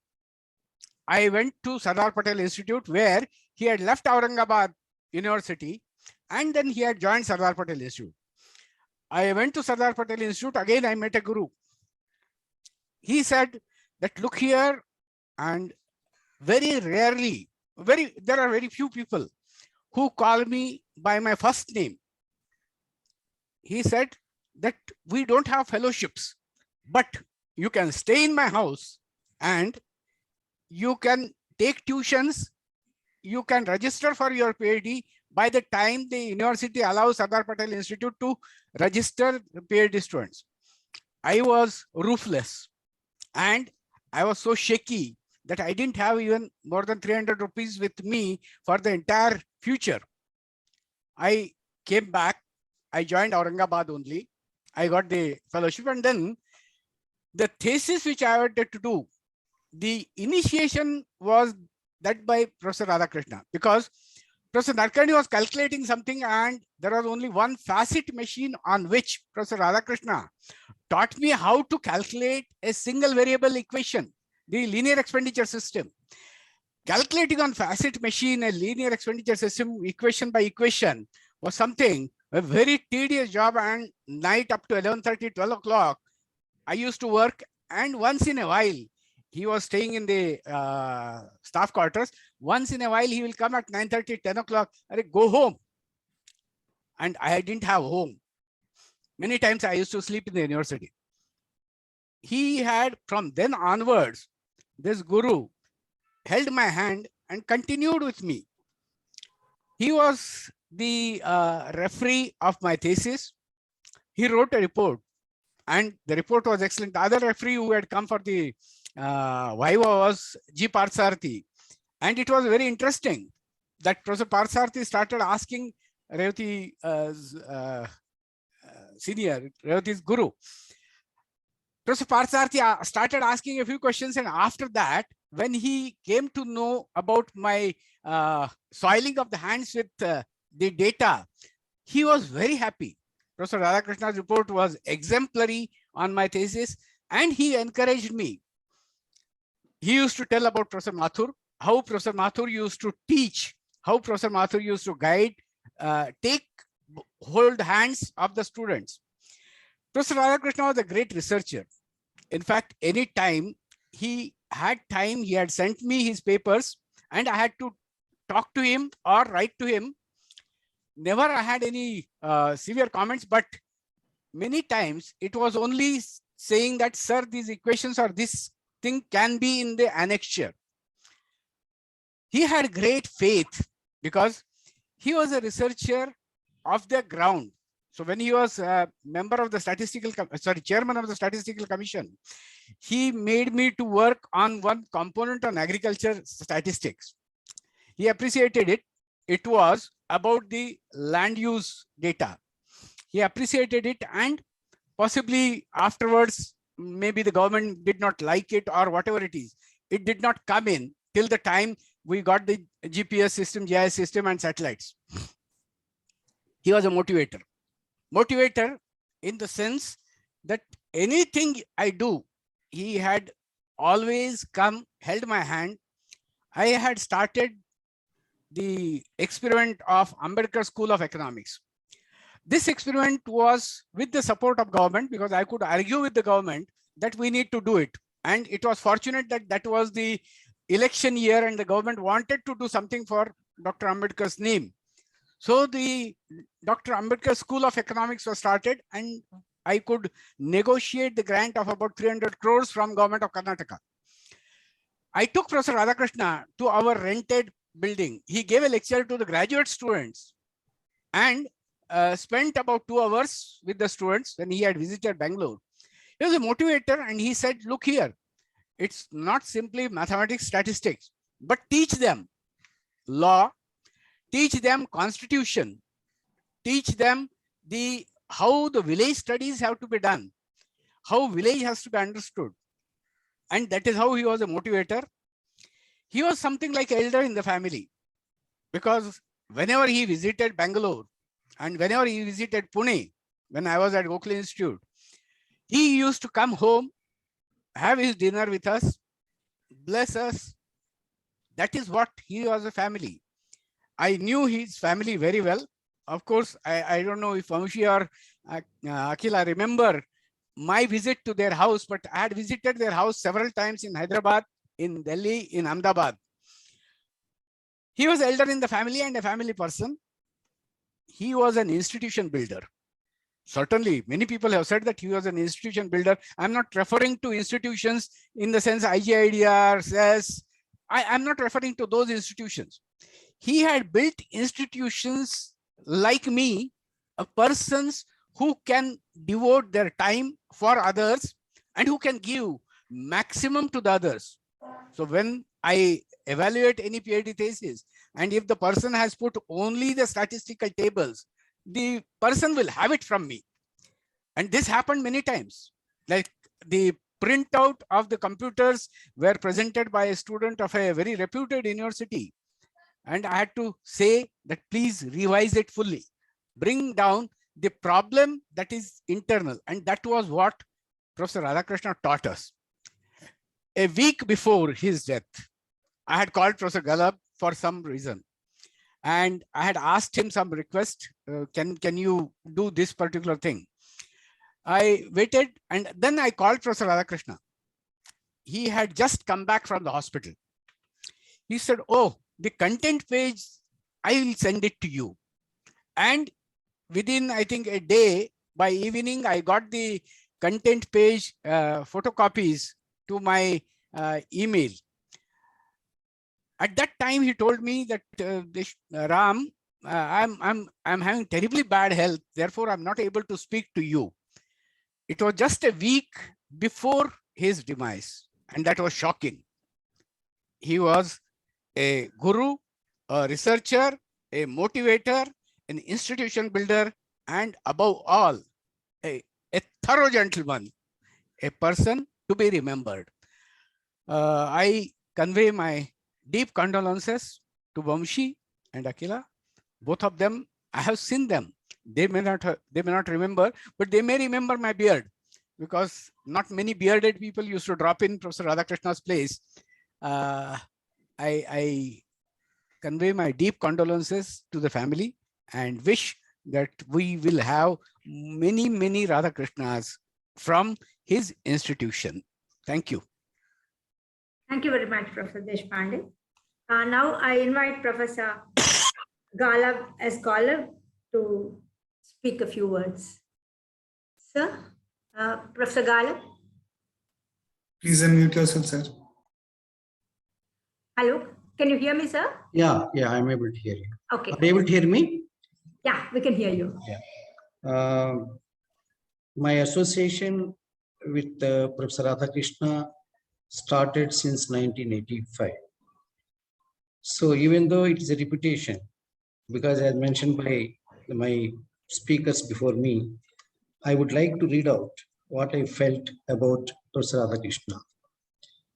I went to Sardar Patel Institute where he had left Aurangabad University and then he had joined Sardar Patel Institute. I went to Sardar Patel Institute, again I met a guru. He said that look here, and very rarely, there are very few people who call me by my first name. He said that we don't have fellowships, but you can stay in my house and you can take tuitions, you can register for your PhD. By the time the university allows Sardar Patel Institute to register PhD students, I was roofless and I was so shaky that I didn't have even more than 300 rupees with me for the entire future. I came back, I joined Aurangabad only. I got the fellowship, and then the thesis which I wanted to do, the initiation was that by Professor Radhakrishna, because Professor Narkandi was calculating something and there was only one facet machine on which Professor Radhakrishna taught me how to calculate a single variable equation, the linear expenditure system. Calculating on facet machine a linear expenditure system equation by equation was something, a very tedious job, and night up to 11:30, 12 o'clock, I used to work. And once in a while, he was staying in the staff quarters. Once in a while, he will come at 9:30, 10 o'clock, go home. And I didn't have home. Many times I used to sleep in the university. He had, from then onwards, this guru held my hand and continued with me. He was the referee of my thesis. He wrote a report and the report was excellent. The other referee who had come for the Viva was G. Parsarthi. And it was very interesting that Professor Parsarthi started asking Revati senior, Revati's guru. Professor Parsarthi started asking a few questions, and after that, when he came to know about my soiling of the hands with the data, he was very happy. Professor Radhakrishna's report was exemplary on my thesis, and he encouraged me. He used to tell about Professor Mathur, how Professor Mathur used to teach, how Professor Mathur used to guide, hold hands of the students. Professor Radhakrishnan was a great researcher. In fact, any time he had time, he had sent me his papers and I had to talk to him or write to him. Never I had any severe comments, but many times it was only saying that, sir, these equations or this thing can be in the annexure. He had great faith because he was a researcher of the ground. So when he was a member of the chairman of the statistical commission, he made me to work on one component on agriculture statistics. He appreciated it. It was about the land use data. He appreciated it, and possibly afterwards, maybe the government did not like it or whatever it is. It did not come in till the time we got the GPS system, GIS system and satellites. He was a motivator. Motivator in the sense that anything I do, he had always come, held my hand. I had started the experiment of Ambedkar School of Economics. This experiment was with the support of government because I could argue with the government that we need to do it. And it was fortunate that that was the election year and the government wanted to do something for Dr. Ambedkar's name. So the Dr. Ambedkar School of Economics was started, and I could negotiate the grant of about 300 crores from government of Karnataka. I took Professor Radhakrishna to our rented building. He gave a lecture to the graduate students and spent about 2 hours with the students when he had visited Bangalore. He was a motivator and he said, look here, it's not simply mathematics, statistics, but teach them law, teach them constitution, teach them how the village studies have to be done, how village has to be understood. And that is how he was a motivator. He was something like elder in the family, because whenever he visited Bangalore and whenever he visited Pune, when I was at Gokhale Institute, he used to come home, have his dinner with us, bless us. That is what he was a family. I knew his family very well. Of course, I don't know if Vamshi or Akila remember my visit to their house, but I had visited their house several times in Hyderabad, in Delhi, in Ahmedabad. He was elder in the family and a family person. He was an institution builder. Certainly, many people have said that he was an institution builder. I'm not referring to institutions in the sense IGIDR, CESS. I'm not referring to those institutions. He had built institutions like me, persons who can devote their time for others and who can give maximum to the others. So when I evaluate any PhD thesis, and if the person has put only the statistical tables, the person will have it from me. And this happened many times. Like the printout of the computers were presented by a student of a very reputed university. And I had to say that please revise it fully. Bring down the problem that is internal. And that was what Professor Radhakrishnan taught us. A week before his death, I had called Professor Galab for some reason. And I had asked him some request, can you do this particular thing? I waited and then I called Professor Radhakrishnan. He had just come back from the hospital. He said, oh, the content page, I will send it to you. And within, I think, a day, by evening, I got the content page photocopies to my email. At that time, he told me that Ram, I'm having terribly bad health. Therefore, I'm not able to speak to you. It was just a week before his demise, and that was shocking. He was a guru, a researcher, a motivator, an institution builder, and above all, a thorough gentleman, a person to be remembered. I convey my deep condolences to Vamshi and Akila. Both of them, I have seen them. They may not remember, but they may remember my beard, because not many bearded people used to drop in Professor Radhakrishnan's place. I convey my deep condolences to the family and wish that we will have many, many Radhakrishnas from his institution. Thank you.
Thank you very much, Professor Deshpande. Now I invite Professor Galab as Galab to speak a few words. Sir, Professor Galab.
Please unmute yourself, sir.
Hello, can you hear me, sir?
Yeah, I'm able to hear you.
Okay.
Are you able to hear me?
Yeah, we can hear you.
Yeah. My association with Professor Radhakrishna started since 1985. So even though it is a reputation, because as mentioned by my speakers before me, I would like to read out what I felt about Professor Radhakrishna.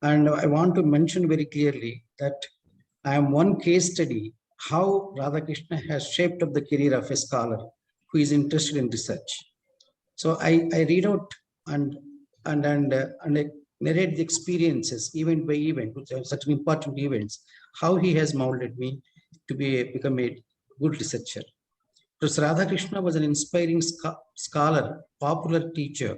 And I want to mention very clearly that I am one case study how Radhakrishna has shaped up the career of a scholar who is interested in research. So I read out and I narrate the experiences, event by event, which are such important events, how he has molded me to become a good researcher. Professor Radhakrishna was an inspiring scholar, popular teacher,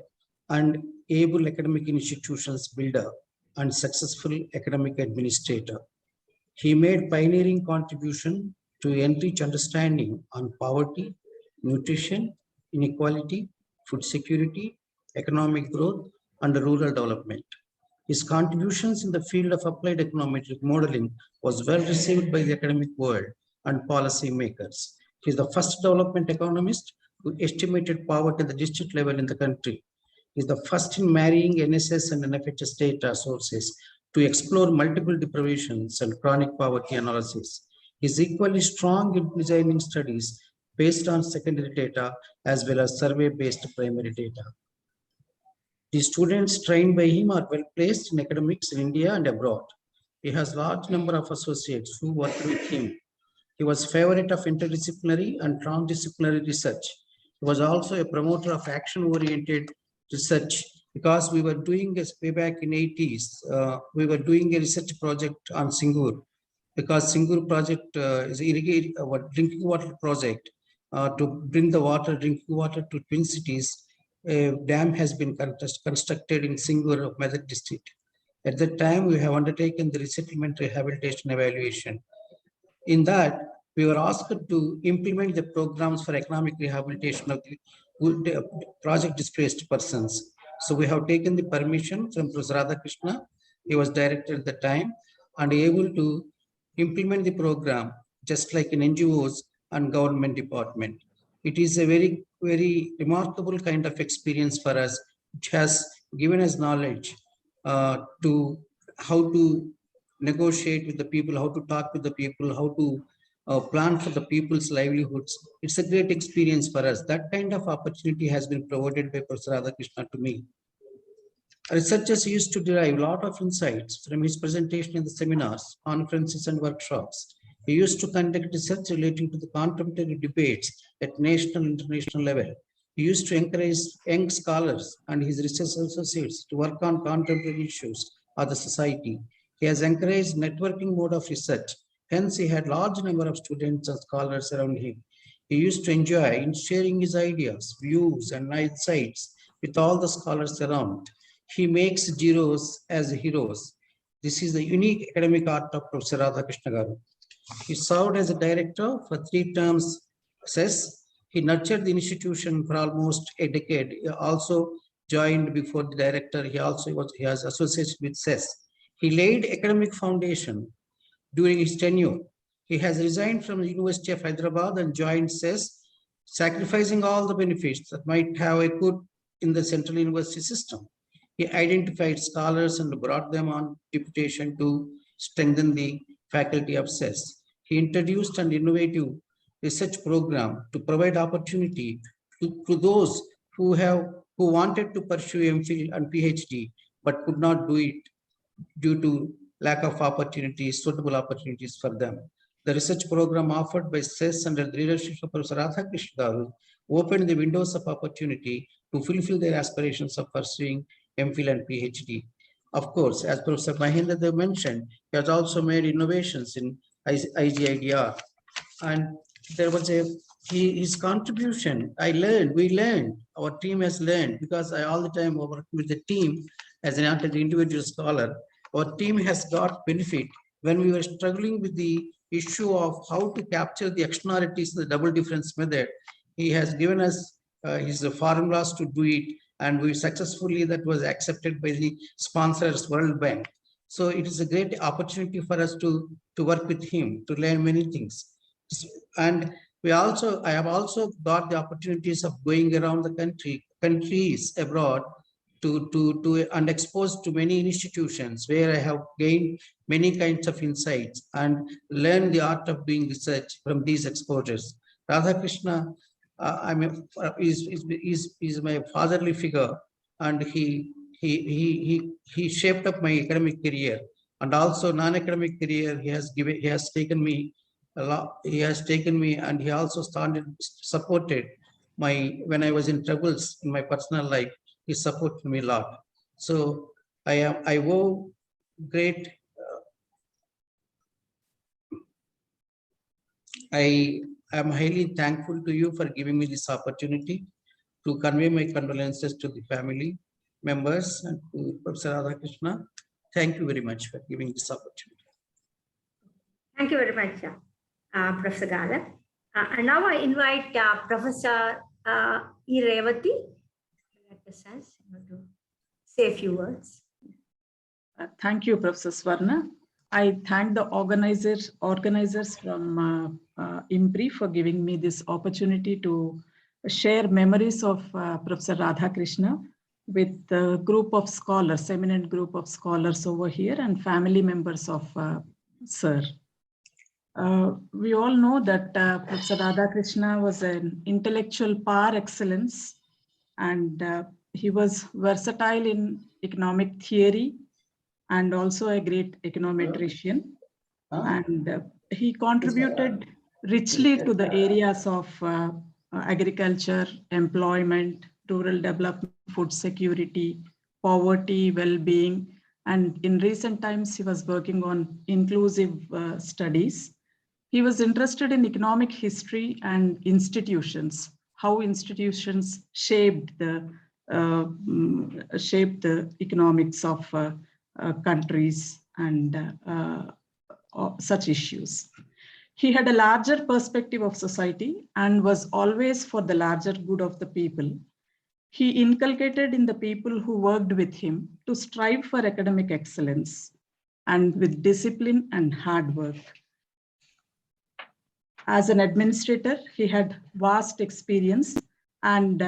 and able academic institutions builder and successful academic administrator. He made pioneering contribution to enrich understanding on poverty, nutrition, inequality, food security, economic growth, and rural development. His contributions in the field of applied econometric modeling was well received by the academic world and policy makers. He is the first development economist who estimated poverty at the district level in the country. He is the first in marrying NSS and NFHS data sources to explore multiple deprivations and chronic poverty analysis. He is equally strong in designing studies based on secondary data as well as survey-based primary data. The students trained by him are well placed in academics in India and abroad. He has a large number of associates who work with him. He was favorite of interdisciplinary and transdisciplinary research. He was also a promoter of action-oriented research because we were doing way back in 80s, we were doing a research project on Singur because Singur project is a drinking water project to bring the drinking water to Twin Cities. A dam has been constructed in Singur of Medak district. At that time, we have undertaken the resettlement rehabilitation evaluation. In that, we were asked to implement the programs for economic rehabilitation of the project displaced persons. So we have taken the permission from Prof Radhakrishna. He was director at the time and able to implement the program just like in NGOs and government department. It is a very, very remarkable kind of experience for us, which has given us knowledge to how to negotiate with the people, how to talk with the people, how to plan for the people's livelihoods. It's a great experience for us. That kind of opportunity has been provided by Prof Radhakrishna to me. Researchers used to derive a lot of insights from his presentation in the seminars, conferences, and workshops. He used to conduct research relating to the contemporary debates at national and international level. He used to encourage young scholars and his research associates to work on contemporary issues of the society. He has encouraged networking mode of research. Hence, he had large number of students and scholars around him. He used to enjoy in sharing his ideas, views, and insights with all the scholars around. He makes zeros as heroes. This is the unique academic art of Prof Radhakrishna Garu. He served as a director for 3 terms CESS. He nurtured the institution for almost a decade. He also joined before the director. He has associated with CESS. He laid academic foundation during his tenure. He has resigned from the University of Hyderabad and joined CESS, sacrificing all the benefits that might have occurred in the central university system. He identified scholars and brought them on deputation to strengthen the faculty of CESS. He introduced an innovative research program to provide opportunity to those who wanted to pursue MPhil and PhD, but could not do it due to lack of opportunities, suitable opportunities for them. The research program offered by CESS under the leadership of Prof Radhakrishnan opened the windows of opportunity to fulfill their aspirations of pursuing MPhil and PhD. Of course, as Professor Mahendra Dev mentioned, he has also made innovations in IGIDR. And there was his contribution. We learned, our team has learned, because I all the time work with the team as an individual scholar. Our team has got benefit when we were struggling with the issue of how to capture the externalities in the double difference method. He has given us his formulas to do it, and we successfully, that was accepted by the sponsors, World Bank. So it is a great opportunity for us to work with him, to learn many things. And I have also got the opportunities of going around the countries abroad and exposed to many institutions where I have gained many kinds of insights and learned the art of doing research from these exposures. Radhakrishna is my fatherly figure, and he shaped up my academic career and also non-academic career. He has taken me a lot. He has taken me, and he also supported when I was in troubles in my personal life. He supported me a lot. So I owe great. I am highly thankful to you for giving me this opportunity to convey my condolences to the family members and to Professor Radhakrishna. Thank you very much for giving this opportunity.
Thank you very much, Professor Galab. And now I invite Professor E. Revati to say a few words.
Thank you, Professor Swarna. I thank the organizers from IMPRI for giving me this opportunity to share memories of Professor Radhakrishna with a group of scholars, eminent group of scholars over here and family members of Sir. We all know that Professor Radhakrishna was an intellectual par excellence, and he was versatile in economic theory and also a great econometrician. And he contributed richly to the areas of agriculture, employment, rural development, food security, poverty, well-being. And in recent times, he was working on inclusive studies. He was interested in economic history and institutions, how institutions shaped the economics of countries and such issues. He had a larger perspective of society and was always for the larger good of the people. He inculcated in the people who worked with him to strive for academic excellence and with discipline and hard work. As an administrator, he had vast experience and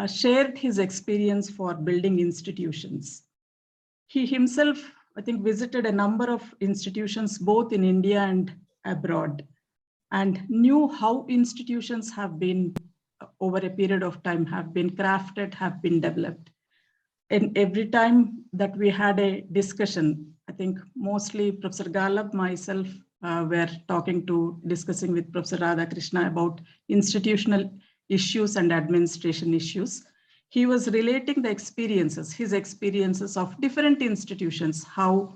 shared his experience for building institutions. He himself, I think, visited a number of institutions both in India and abroad, and knew how institutions have been, over a period of time, have been crafted, have been developed. And every time that we had a discussion, I think mostly Professor Galab, myself, were discussing with Professor Radhakrishna about institutional issues and administration issues. He was relating the experiences, his experiences of different institutions, how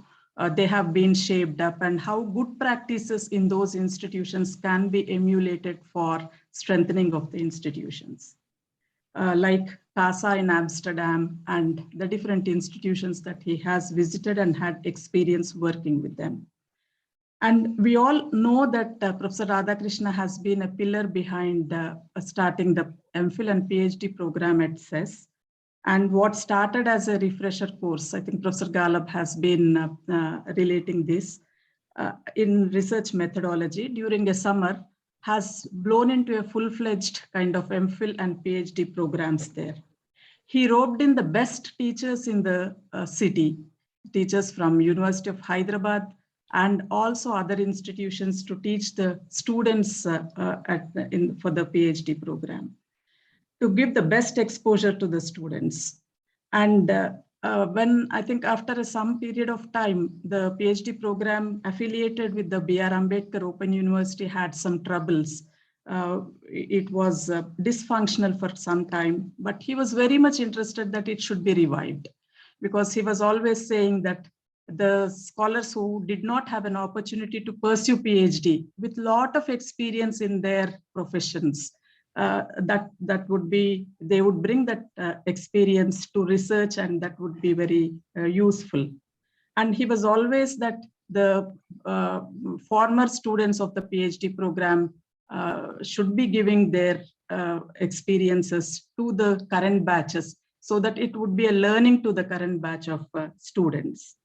they have been shaped up and how good practices in those institutions can be emulated for strengthening of the institutions. Like CASA in Amsterdam and the different institutions that he has visited and had experience working with them. And we all know that Professor Radhakrishna has been a pillar behind starting the MPhil and PhD program at CESS. And what started as a refresher course, I think Professor Galab has been relating this in research methodology during a summer, has blown into a full-fledged kind of MPhil and PhD programs there. He roped in the best teachers in the city, teachers from University of Hyderabad, and also other institutions to teach the students for the PhD program, to give the best exposure to the students. And when I think after some period of time, the PhD program affiliated with the B.R. Ambedkar Open University had some troubles. It was dysfunctional for some time, but he was very much interested that it should be revived, because he was always saying that the scholars who did not have an opportunity to pursue PhD with lot of experience in their professions, that would be, they would bring that experience to research, and that would be very useful. And he was always that the former students of the PhD program should be giving their experiences to the current batches, so that it would be a learning to the current batch of students.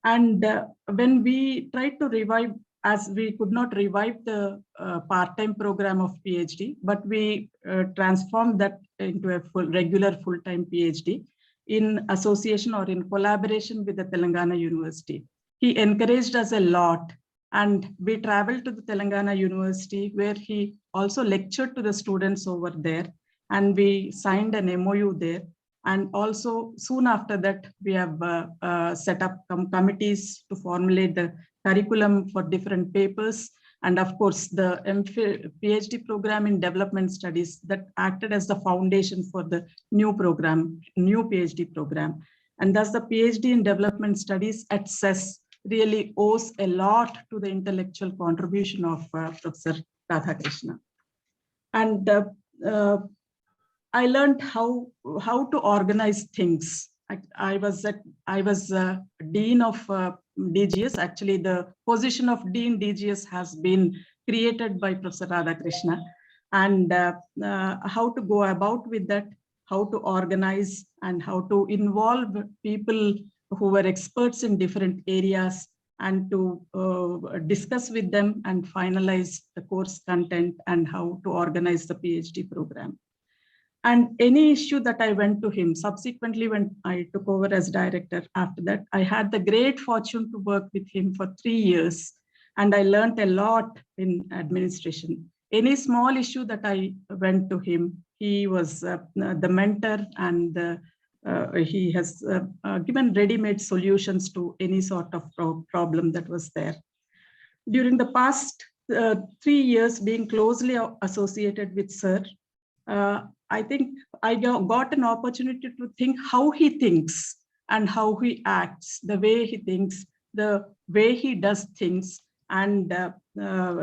And when we tried to revive, as we could not revive the part-time program of PhD, but we transformed that into a regular full-time PhD in association or in collaboration with the Telangana University. He encouraged us a lot, and we traveled to the Telangana University, where he also lectured to the students over there, and we signed an MOU there. And also soon after that, we have set up committees to formulate the curriculum for different papers. And of course, the PhD program in development studies that acted as the foundation for the new program, new PhD program. And thus the PhD in development studies at CESS really owes a lot to the intellectual contribution of Professor Radhakrishna. And I learned how to organize things. I was Dean of DGS. Actually, the position of Dean DGS has been created by Professor Radhakrishna, and how to go about with that, how to organize and how to involve people who were experts in different areas and to discuss with them and finalize the course content and how to organize the PhD program. And any issue that I went to him, subsequently when I took over as director after that, I had the great fortune to work with him for 3 years. And I learned a lot in administration. Any small issue that I went to him, he was the mentor, and he has given ready-made solutions to any sort of problem that was there. During the past 3 years being closely associated with Sir, I think I got an opportunity to think how he thinks and how he acts, the way he thinks, the way he does things, and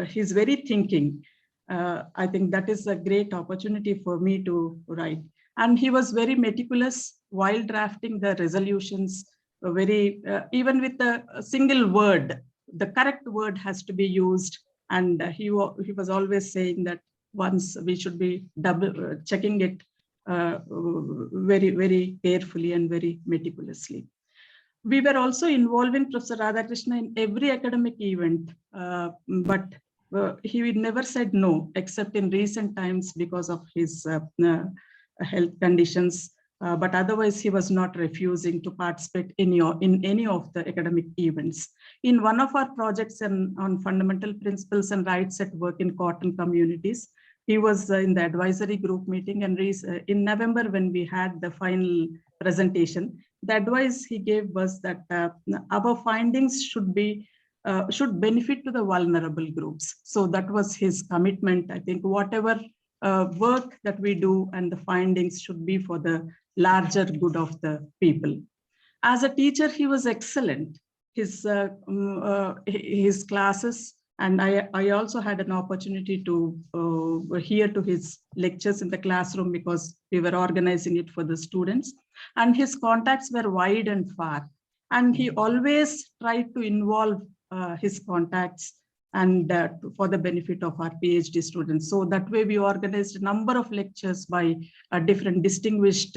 his very thinking. I think that is a great opportunity for me to write. And he was very meticulous while drafting the resolutions, even with a single word, the correct word has to be used. And he was always saying that once we should be double checking it very, very carefully and very meticulously. We were also involving Prof Radhakrishna in every academic event, but he never said no, except in recent times because of his health conditions. But otherwise, he was not refusing to participate in any of the academic events. In one of our projects on fundamental principles and rights at work in cotton communities, he was in the advisory group meeting, and in November when we had the final presentation, the advice he gave was that our findings should benefit to the vulnerable groups. So that was his commitment. I think whatever work that we do and the findings should be for the larger good of the people. As a teacher, he was excellent. His classes, and I also had an opportunity to hear to his lectures in the classroom because we were organizing it for the students. And his contacts were wide and far. And he always tried to involve his contacts and for the benefit of our PhD students. So that way we organized a number of lectures by different distinguished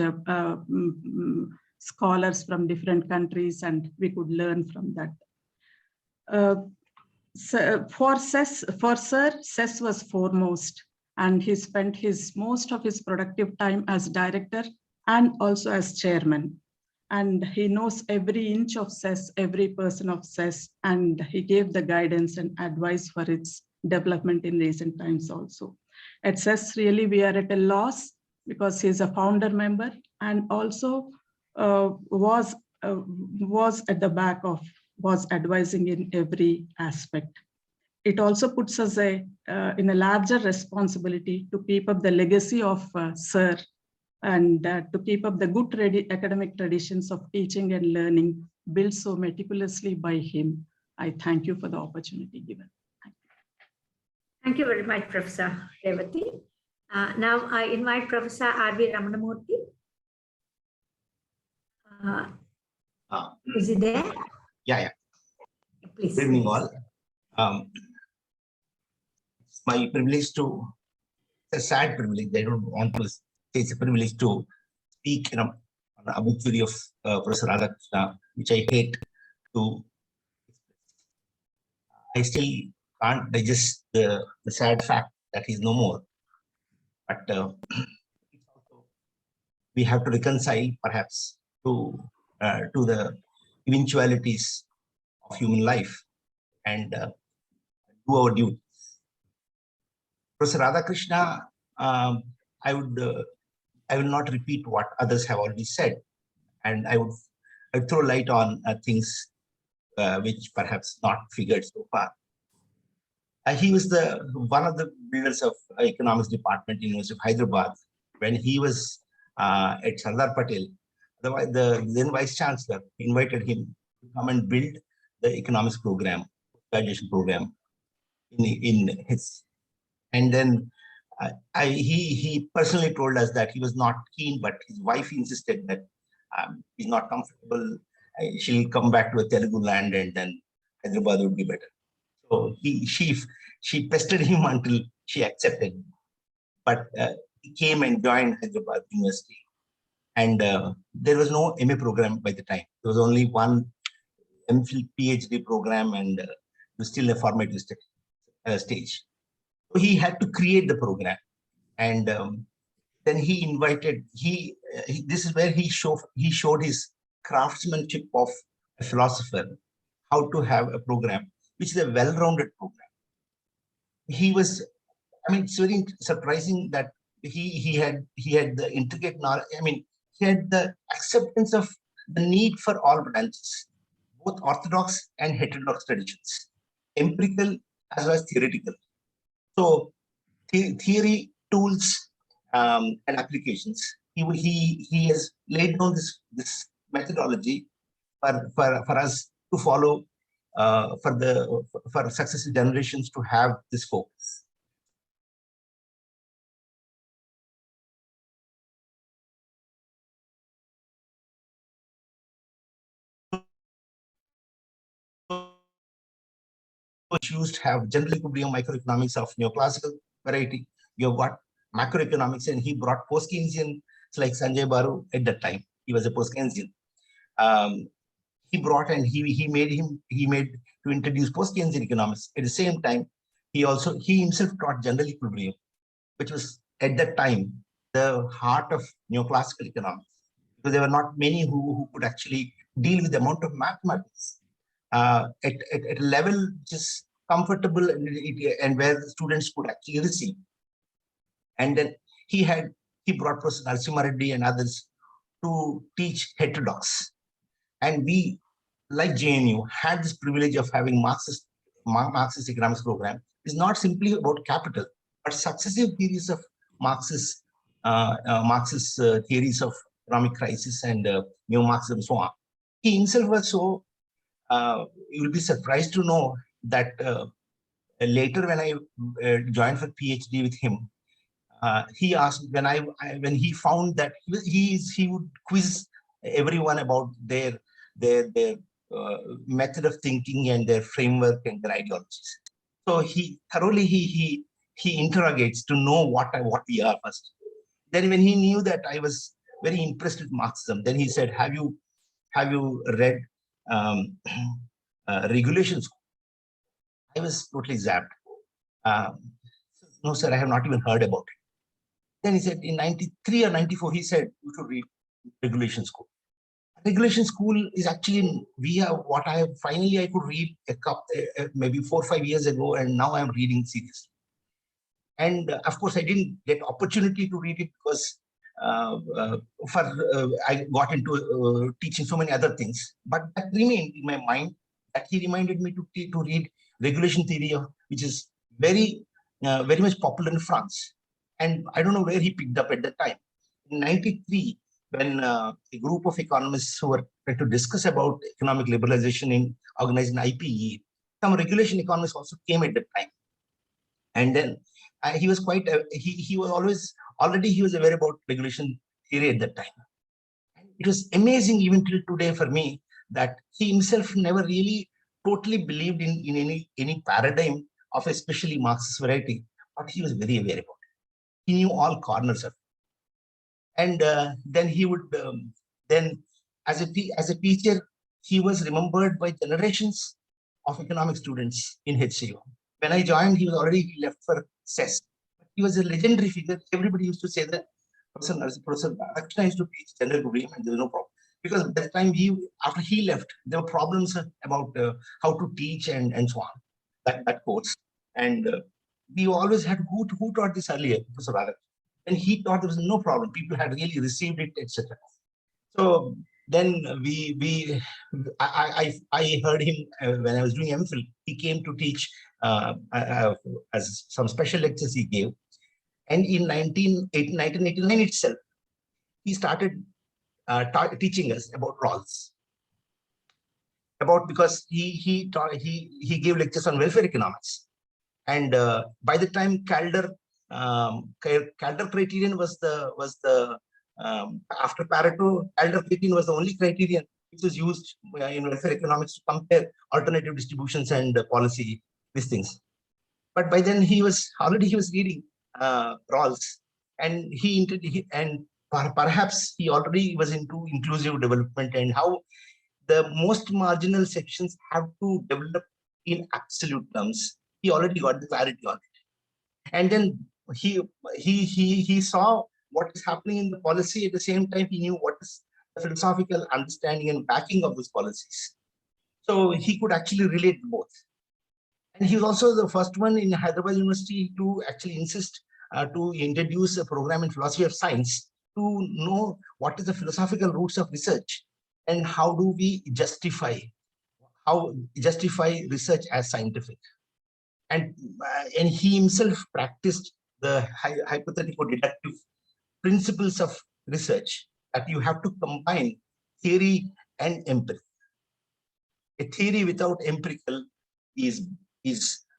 scholars from different countries, and we could learn from that. So for Sir, CESS was foremost, and he spent most of his productive time as director and also as chairman. And he knows every inch of CESS, every person of CESS, and he gave the guidance and advice for its development in recent times also. At CESS, really, we are at a loss because he's a founder member and also was at the back of, was advising in every aspect. It also puts us in a larger responsibility to keep up the legacy of Sir, and to keep up the good academic traditions of teaching and learning built so meticulously by him. I thank you for the opportunity given.
Thank you very much, Professor Revati. Now I invite Professor R.V. Ramanamurthy. Is he there?
Yeah.
Please.
Good evening, all. It's my privilege to, it's a sad privilege, I don't want to say it's a privilege to speak on the obituary of Professor Radhakrishna, which I hate to. I still can't digest the sad fact that he's no more. But we have to reconcile, perhaps, to the eventualities of human life and do our duty. Professor Radhakrishna, I will not repeat what others have already said, and I would throw light on things which perhaps not figured so far. He was one of the builders of economics department in University of Hyderabad when he was at Sardar Patel. The then vice chancellor invited him to come and build the economics program, graduation program in his. And then he personally told us that he was not keen, but his wife insisted that he's not comfortable. She'll come back to a Telugu land, and then Hyderabad would be better. So she pestered him until she accepted. But he came and joined Hyderabad University. And there was no MA program by the time. There was only one MPhil PhD program, and it was still a formative stage. So he had to create the program, and then he invited. This is where he showed his craftsmanship of a philosopher, how to have a program which is a well-rounded program. He was, I mean, it's very surprising that he had the intricate knowledge. I mean, he had the acceptance of the need for all branches, both orthodox and heterodox traditions, empirical as well as theoretical. So theory, tools, and applications. He has laid down this methodology for us to follow, for successive generations to have this focus. Used have general equilibrium microeconomics of neoclassical variety. You have got macroeconomics, and he brought post-Keynesian like Sanjay Baru at that time. He was a post-Keynesian. He brought and he made to introduce post-Keynesian economics. At the same time, he himself taught general equilibrium, which was at that time the heart of neoclassical economics, because there were not many who could actually deal with the amount of mathematics at a level which is comfortable and where the students could actually receive. And then he brought Professor Narasimha Reddy and others to teach heterodox. And we, like JNU, had this privilege of having Marxist economics program. It's not simply about capital, but successive theories of Marxist theories of economic crisis and neo-Marxism and so on. He himself was so, you will be surprised to know that later when I joined for PhD with him, he asked, when he found that he would quiz everyone about their method of thinking and their framework and their ideologies. So he thoroughly he interrogates to know what we are first. Then when he knew that I was very impressed with Marxism, then he said, have you read Regulation School? I was totally zapped. No, sir, I have not even heard about it. Then he said, in 93 or 94, he said, you should read Regulation School. Regulation School is actually what I could read maybe 4 or 5 years ago, and now I'm reading seriously. And of course, I didn't get opportunity to read it because I got into teaching so many other things. But that remained in my mind. That he reminded me to read regulation theory, which is very much popular in France. And I don't know where he picked up at that time. In 93, when a group of economists who were trying to discuss about economic liberalization in organizing IPE, some regulation economists also came at that time. And then he was quite, he was aware about regulation theory at that time. And it was amazing even till today for me that he himself never really totally believed in any paradigm of especially Marxist variety, but he was very aware about it. He knew all corners of it. And then he would, as a teacher, he was remembered by generations of economic students in HCU. When I joined, he was already left for CESS. He was a legendary figure. Everybody used to say that Professor Radhakrishnan used to teach general equilibrium, and there was no problem. Because by the time after he left, there were problems about how to teach and so on, that course. And we always had who taught this earlier, Professor Radhakrishnan. And he thought there was no problem. People had really received it, etc. So then I heard him when I was doing MPhil. He came to teach as some special lectures he gave. And in 1989 itself, he started teaching us about roles. Because he gave lectures on welfare economics. And by the time Calder criterion was the after Pareto, Calder criterion was the only criterion which was used in welfare economics to compare alternative distributions and policy, these things. But by then he was reading Rawls, and perhaps he already was into inclusive development and how the most marginal sections have to develop in absolute terms. He already got the clarity on it. And then he saw what is happening in the policy. At the same time, he knew what is the philosophical understanding and backing of those policies. So he could actually relate both. And he was also the first one in Hyderabad University to actually insist to introduce a program in philosophy of science to know what is the philosophical roots of research and how do we justify research as scientific. And he himself practiced the hypothetical deductive principles of research, that you have to combine theory and empirical. A theory without empirical is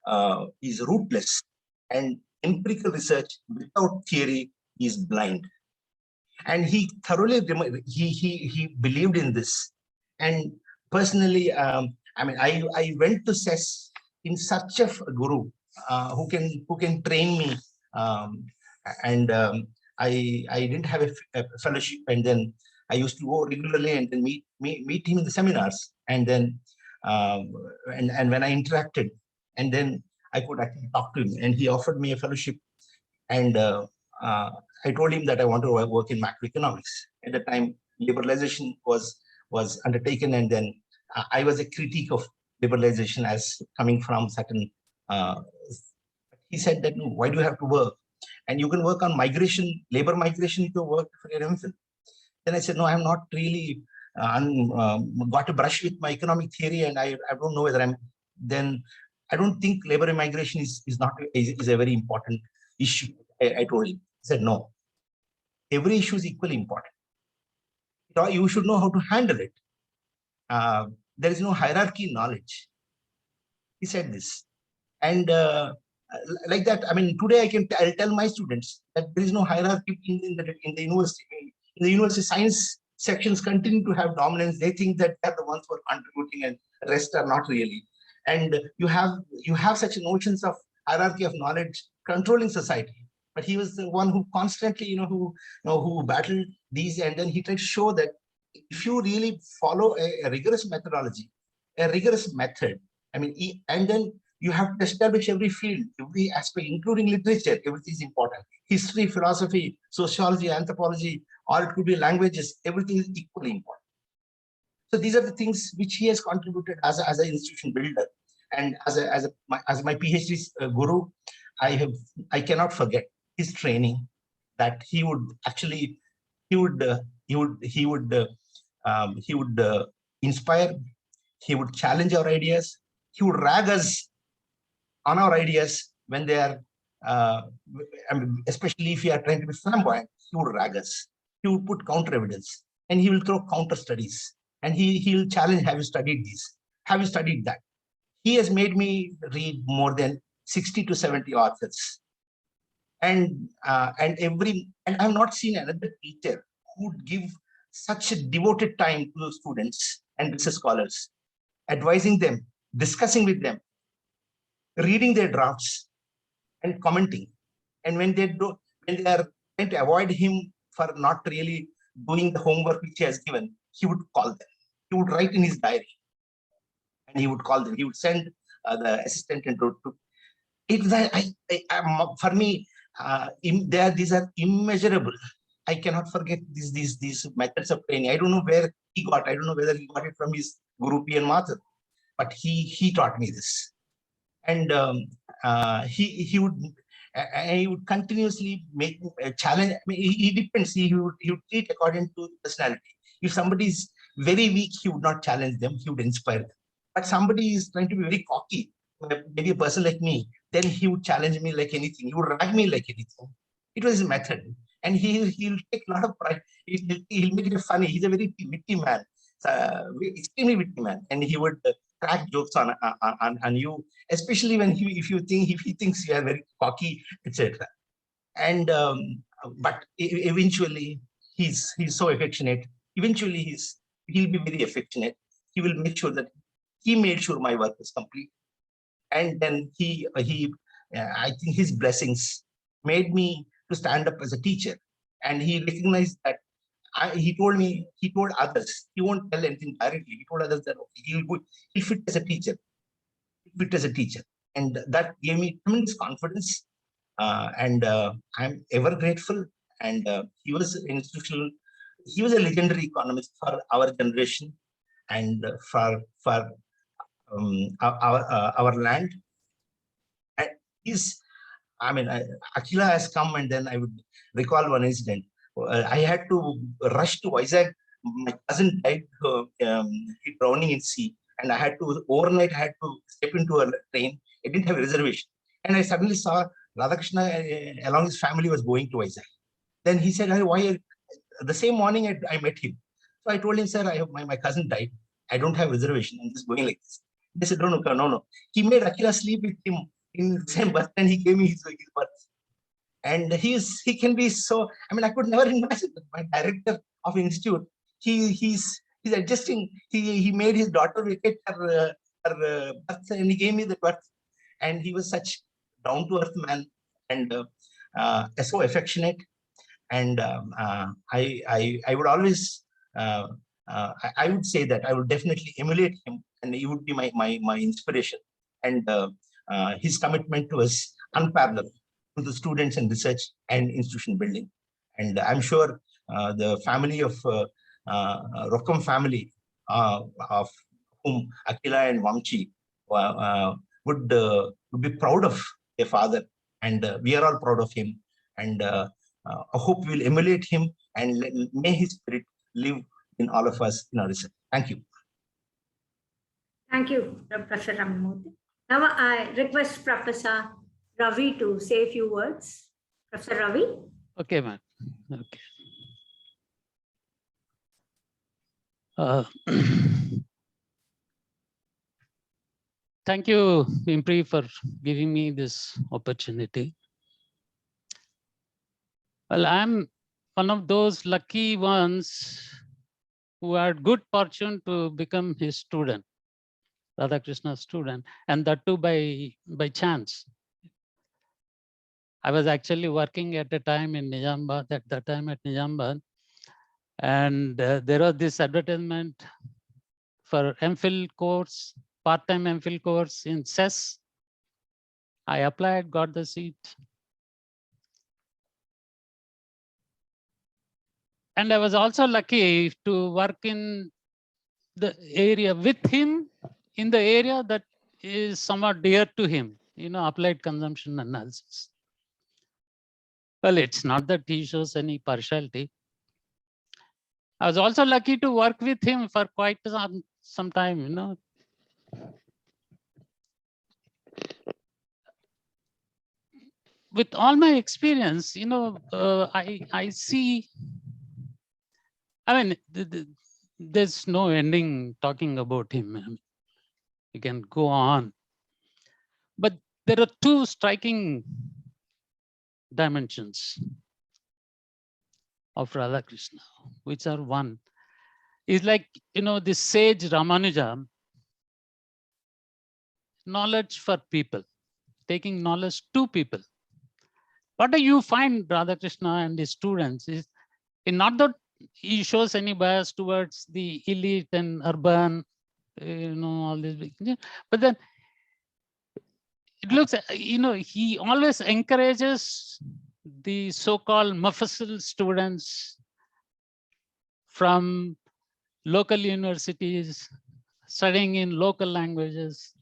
rootless, and empirical research without theory is blind. And he thoroughly he believed in this. And personally, I mean, I went to CESS in search of a guru who can train me. I didn't have a fellowship, and then I used to go regularly and then meet him in the seminars, and then and when I interacted, and then I could actually talk to him, and he offered me a fellowship, and I told him that I want to work in macroeconomics. At the time, liberalization was undertaken, and then I was a critique of liberalization as coming from certain. He said that, why do you have to work? And you can work on migration, labor migration, to work for your MPhil. Then I said, no, I'm not really got a brush with my economic theory, and I don't know whether I'm. Then I don't think labor migration is a very important issue. I told him. He said, no, every issue is equally important. You should know how to handle it. There is no hierarchy in knowledge. He said this. And like that, I mean, today I'll tell my students that there is no hierarchy in the university. In the university, science sections continue to have dominance. They think that they're the ones who are contributing and the rest are not really. And you have such notions of hierarchy of knowledge controlling society. But he was the one who constantly, who battled these, and then he tried to show that if you really follow a rigorous methodology, a rigorous method, I mean, and then you have to establish every field, every aspect, including literature. Everything is important. History, philosophy, sociology, anthropology, or it could be languages. Everything is equally important. So these are the things which he has contributed as an institution builder, and as my PhD guru, I cannot forget his training. That he would actually inspire. He would challenge our ideas. He would rag us on our ideas when they are, especially if we are trying to be flamboyant. He would rag us. He would put counter evidence, and he will throw counter studies, and he will challenge. Have you studied this? Have you studied that? He has made me read more than 60 to 70 authors, and I've not seen another teacher who would give such a devoted time to students and business scholars, advising them, discussing with them, reading their drafts and commenting. And when they are trying to avoid him for not really doing the homework which he has given, he would call them. He would write in his diary, and he would call them. He would send the assistant and to it. For me, these are immeasurable. I cannot forget these methods of training. I don't know where he got. I don't know whether he got it from his Guru P. and Mathur, but he taught me this. And he would continuously make a challenge. I mean, he depends. He would treat according to personality. If somebody is very weak, he would not challenge them. He would inspire them. But somebody is trying to be very cocky, maybe a person like me, then he would challenge me like anything. He would rag me like anything. It was his method, and he'll take a lot of pride. He'll make it funny. He's a very witty man, extremely witty man, and he would crack jokes on you, especially when if he thinks you are very cocky, etc. And but eventually he's so affectionate. Eventually he'll be very affectionate. He will make sure that he made sure my work was complete, and then I think his blessings made me to stand up as a teacher, And he recognized that he told others, he won't tell anything directly. He told others that he'll fit as a teacher, and that gave me tremendous confidence. And I'm ever grateful. And he was institutional. He was a legendary economist for our generation and for our land. And Akila has come, and then I would recall one incident. I had to rush to Vizag. My cousin died drowning in sea, and I had to overnight. I had to step into a train. I didn't have a reservation, and I suddenly saw Radhakrishna along his family was going to Vizag. Then he said, "Why?" The same morning I met him. So I told him, "Sir, I have my cousin died. I don't have reservation. I'm just going like this." They said, no. He made Akila sleep with him in the same bus, and he gave me his berth. And he can be so, I could never imagine that my director of institute, he's adjusting, he made his daughter vacate her berth, and he gave me the berth. And he was such down-to-earth man, and so affectionate. And I would always, I would say that I would definitely emulate him, and he would be my inspiration. And his commitment was unparalleled to the students and research and institution building. And I'm sure the family of Rokkam family, of whom Akila and Vamchi would be proud of their father, and we are all proud of him. And I hope we'll emulate him, and may his spirit live in all of us in our research. Thank you.
Thank you, Professor Ramamurthy. Now I request Professor Ravi to say a few words. Professor Ravi.
Okay, ma'am. Okay. Thank you, IMPRI, for giving me this opportunity. Well, I'm one of those lucky ones who had good fortune to become his student, Radhakrishna's student, and that too by chance. I was actually working at a time in Nizamabad, at that time at Nizamabad, and there was this advertisement for MPhil course, part-time MPhil course in CESS. I applied, got the seat. And I was also lucky to work in the area with him, in the area that is somewhat dear to him, applied consumption analysis. Well, it's not that he shows any partiality. I was also lucky to work with him for quite some time, With all my experience, I see, there's no ending talking about him. You can go on. But there are two striking dimensions of Radhakrishna, which are one, is like, the sage Ramanuja, knowledge for people, taking knowledge to people. What do you find Radhakrishna and his students is not that he shows any bias towards the elite and urban, all this big, but then it looks, he always encourages the so-called Mufassil students from local universities, studying in local languages.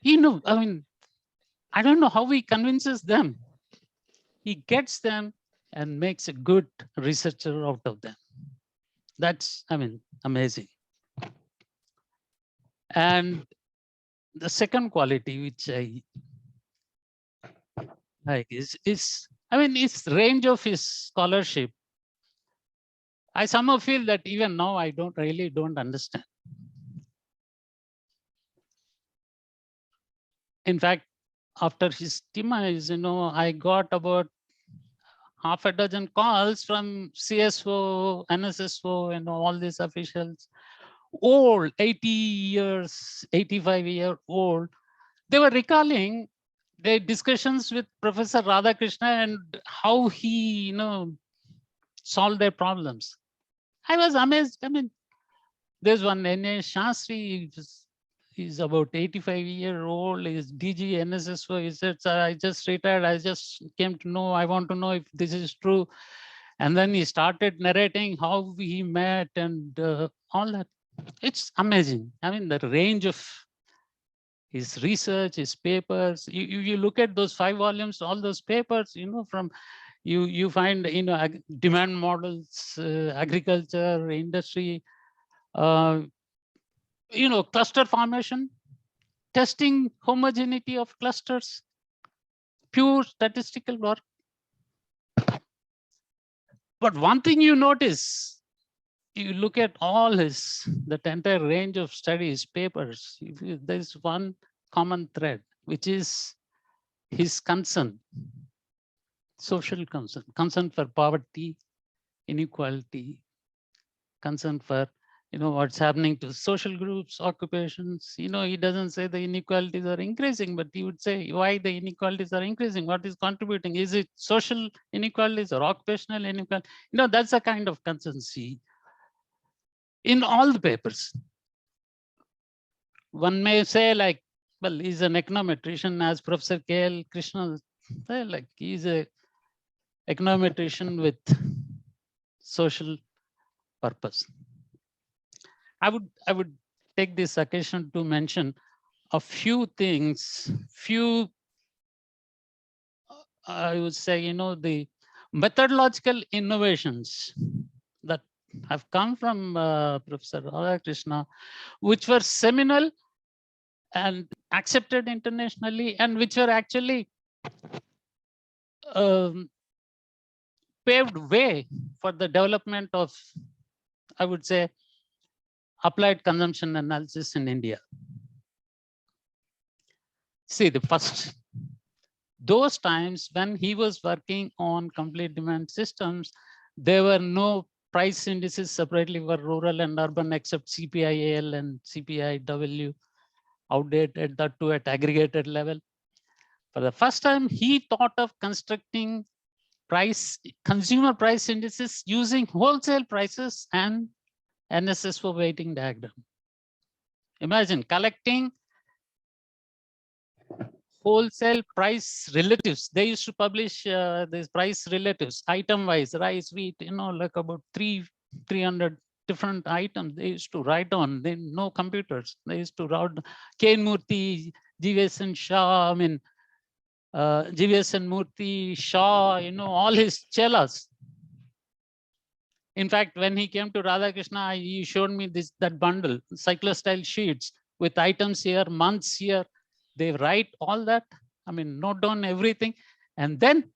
I don't know how he convinces them. He gets them and makes a good researcher out of them. That's, amazing. And the second quality, which I like, is his range of his scholarship. I somehow feel that even now I don't understand. In fact, after his demise, I got about half a dozen calls from CSO, NSSO, all these officials, old, 80 years, 85-year-old. They were recalling the discussions with Professor Radhakrishna and how he, solved their problems. I was amazed. I mean, there's one N.A. Shastri, he's about 85-year-old, he's DG NSSO. He said, "Sir, I just retired. I just came to know, I want to know if this is true." And then he started narrating how he met and all that. It's amazing. I mean, the range of his research, his papers, you look at those 5 volumes, all those papers, from you find, demand models, agriculture, industry, cluster formation, testing homogeneity of clusters, pure statistical work. But one thing you notice, you look at all that entire range of studies, papers, there's one common thread, which is his concern, social concern for poverty, inequality, concern for, what's happening to social groups, occupations. He doesn't say the inequalities are increasing, but he would say why the inequalities are increasing, what is contributing? Is it social inequalities or occupational inequality? That's a kind of concern in all the papers. One may say, like, well, he's an econometrician, as Professor Krishna said, like, he's a econometrician with social purpose. I would take this occasion to mention a few things, I would say, the methodological innovations that have come from Professor Radhakrishna, which were seminal and accepted internationally, and which were actually paved way for the development of, I would say, applied consumption analysis in India. See, the first, those times when he was working on complete demand systems, there were no price indices separately for rural and urban except CPI-AL and CPI-W, outdated, that too at aggregated level. For the first time, he thought of constructing consumer price indices using wholesale prices and NSSO weighting diagram. Imagine collecting wholesale price relatives. They used to publish these price relatives, item-wise, rice, wheat, like about 300 different items they used to write on. No computers. They used to write K. Murthy, GVS Shah, GVS and Murthy, Shaw, all his chelas. In fact, when he came to Radhakrishna, he showed me that bundle, cyclostyle sheets with items here, months here. They write all that, note down everything, and then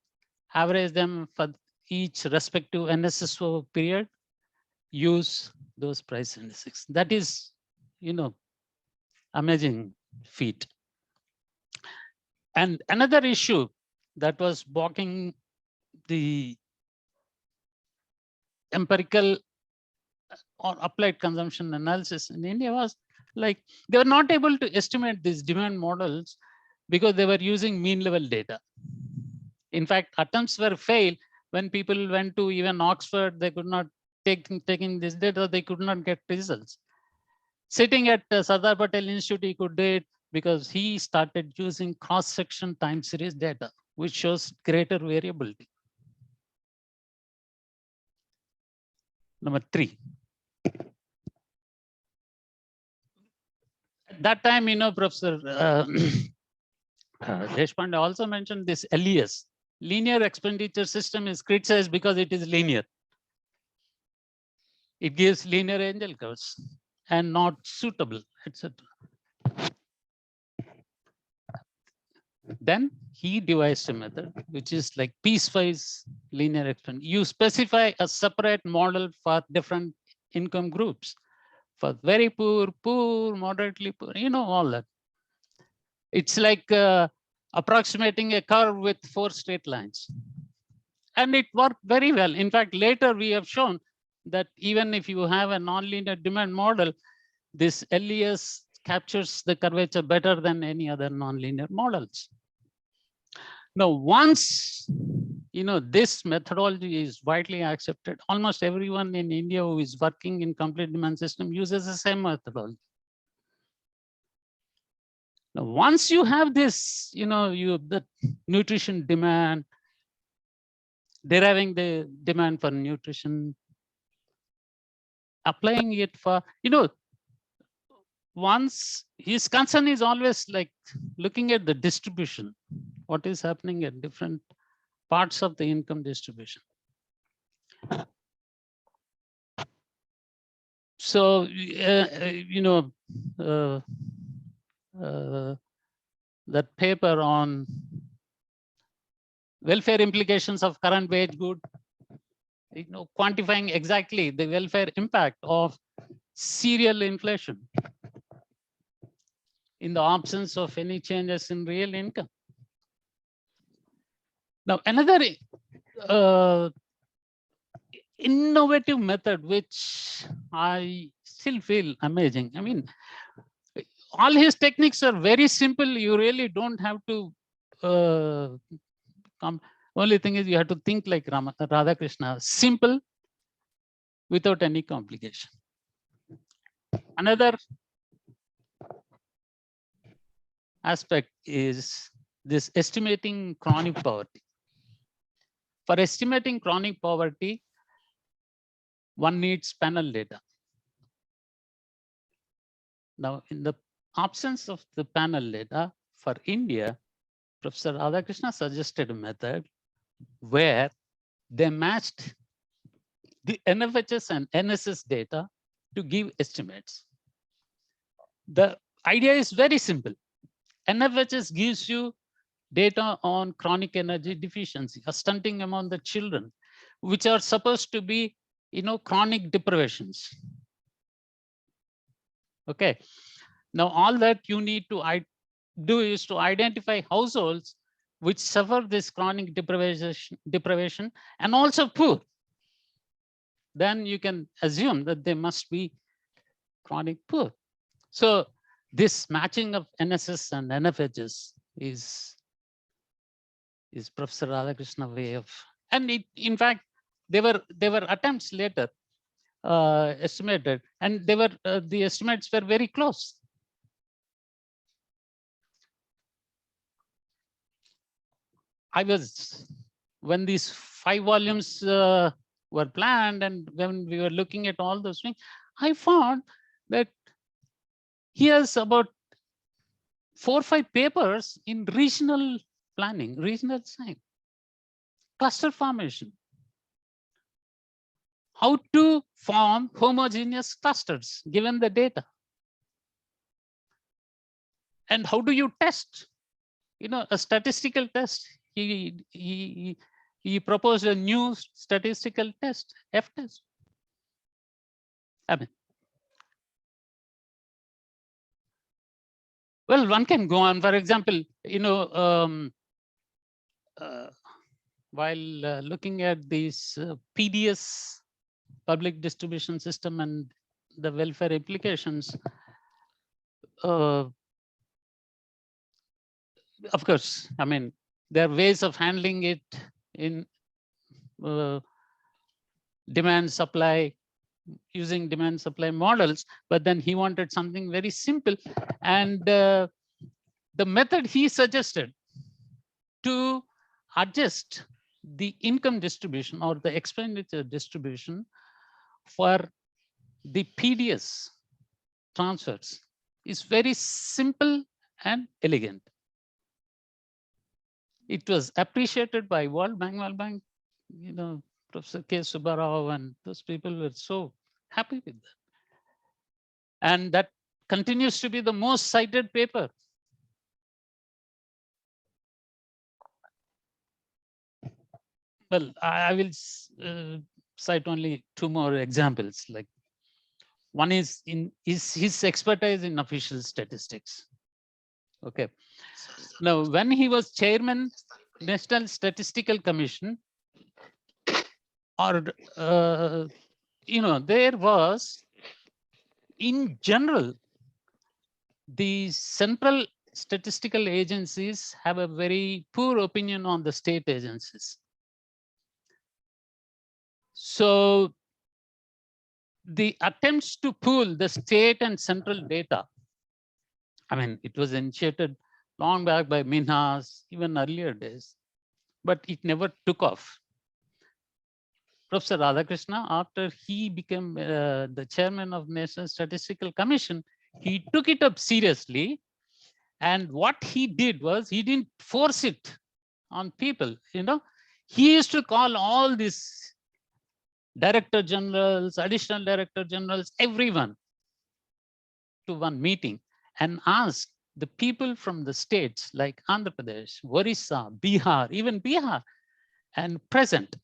average them for each respective NSSO period, use those price indices. That is, amazing feat. And another issue that was blocking the empirical or applied consumption analysis in India was like they were not able to estimate these demand models because they were using mean level data. In fact, attempts were failed when people went to even Oxford. They could not taking this data. They could not get results. Sitting at Sardar Patel Institute, he could do it because he started using cross-section time series data, which shows greater variability. Number 3. At that time, Professor Deshpande also mentioned this LES, linear expenditure system, is criticized because it is linear. It gives linear angel curves and not suitable, etc. Then he devised a method which is like piecewise linear expenditure. You specify a separate model for different income groups. For very poor, moderately poor, all that. It's like approximating a curve with 4 straight lines. And it worked very well. In fact, later we have shown that even if you have a nonlinear demand model, this LES captures the curvature better than any other nonlinear models. Now, once this methodology is widely accepted, almost everyone in India who is working in complete demand system uses the same methodology. Now, once you have this, the nutrition demand, deriving the demand for nutrition, applying it for, once his concern is always like looking at the distribution, what is happening at different parts of the income distribution. So, that paper on welfare implications of current wage good, quantifying exactly the welfare impact of serial inflation in the absence of any changes in real income. Now, another innovative method, which I still feel amazing. I mean, all his techniques are very simple. You really don't have to only thing is you have to think like Radhakrishna, simple, without any complication. Another aspect is this estimating chronic poverty. For estimating chronic poverty, one needs panel data. Now, in the absence of the panel data for India, Professor Radhakrishna suggested a method where they matched the NFHS and NSS data to give estimates. The idea is very simple. NFHS gives you data on chronic energy deficiency, a stunting among the children, which are supposed to be, chronic deprivations. Okay. Now, all that you need to do is to identify households which suffer this chronic deprivation and also poor. Then you can assume that they must be chronic poor. So this matching of NSS and NFHS is Professor Radhakrishna way of, and in fact, there were attempts later estimated, and the estimates were very close. When these 5 volumes were planned, and when we were looking at all those things, I found that he has about 4 or 5 papers in regional planning, regional science, cluster formation, how to form homogeneous clusters given the data, and how do you test, a statistical test. He proposed a new statistical test, F-test. Well, one can go on. For example, while looking at these PDS, public distribution system, and the welfare implications, of course, I mean, there are ways of handling it in demand supply, using demand supply models, but then he wanted something very simple. And the method he suggested to adjust the income distribution or the expenditure distribution for the PDS transfers is very simple and elegant. It was appreciated by World Bank, Professor K. Subbarao, and those people were so happy with that. And that continues to be the most cited paper. Well, I will cite only 2 more examples. Like, one is his expertise in official statistics. Okay. Now, when he was chairman, National Statistical Commission, or there was, in general, the central statistical agencies have a very poor opinion on the state agencies. So the attempts to pool the state and central data, I mean, it was initiated long back by Minhas, even earlier days, but it never took off. Professor Radhakrishna, after he became the chairman of National Statistical Commission, he took it up seriously. And what he did was he didn't force it on people. He used to call all these director generals, additional director generals, everyone to one meeting and ask the people from the states like Andhra Pradesh, Orissa, Bihar, even Bihar, and present,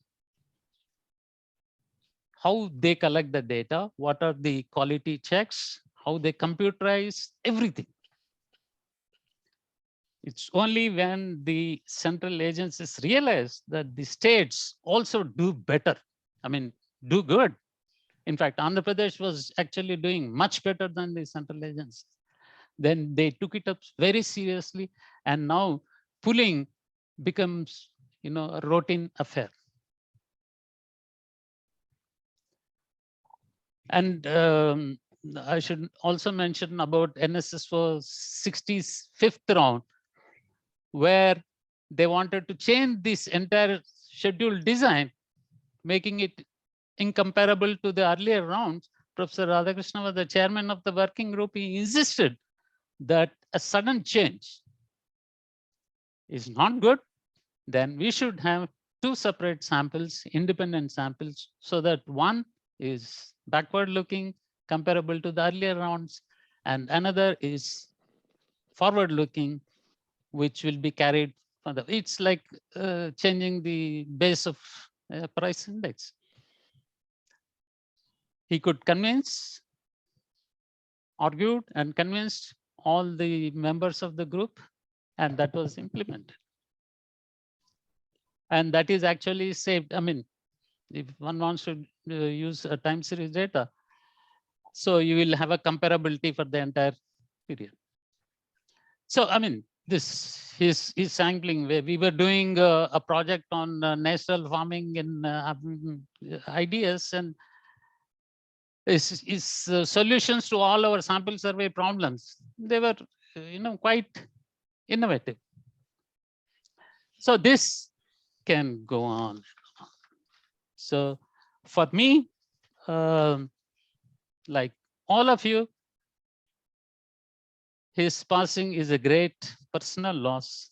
how they collect the data, what are the quality checks, how they computerize everything. It's only when the central agencies realize that the states also do better, I mean, do good. In fact, Andhra Pradesh was actually doing much better than the central agencies. Then they took it up very seriously, and now pooling becomes, a routine affair. And I should also mention about NSSO 65th round, where they wanted to change this entire schedule design, making it incomparable to the earlier rounds. Professor Radhakrishna was the chairman of the working group. He insisted that a sudden change is not good. Then we should have two separate samples, independent samples, so that one is backward looking, comparable to the earlier rounds, and another is forward looking, which will be carried further. It's like changing the base of price index. He could convince, argued and convinced all the members of the group, and that was implemented. And that is actually saved. I mean, if one wants to use a time series data, so you will have a comparability for the entire period. So, I mean, this is sampling where we were doing a project on national farming in ideas, and is solutions to all our sample survey problems. They were, quite innovative. So this can go on. So for me, like all of you, his passing is a great personal loss.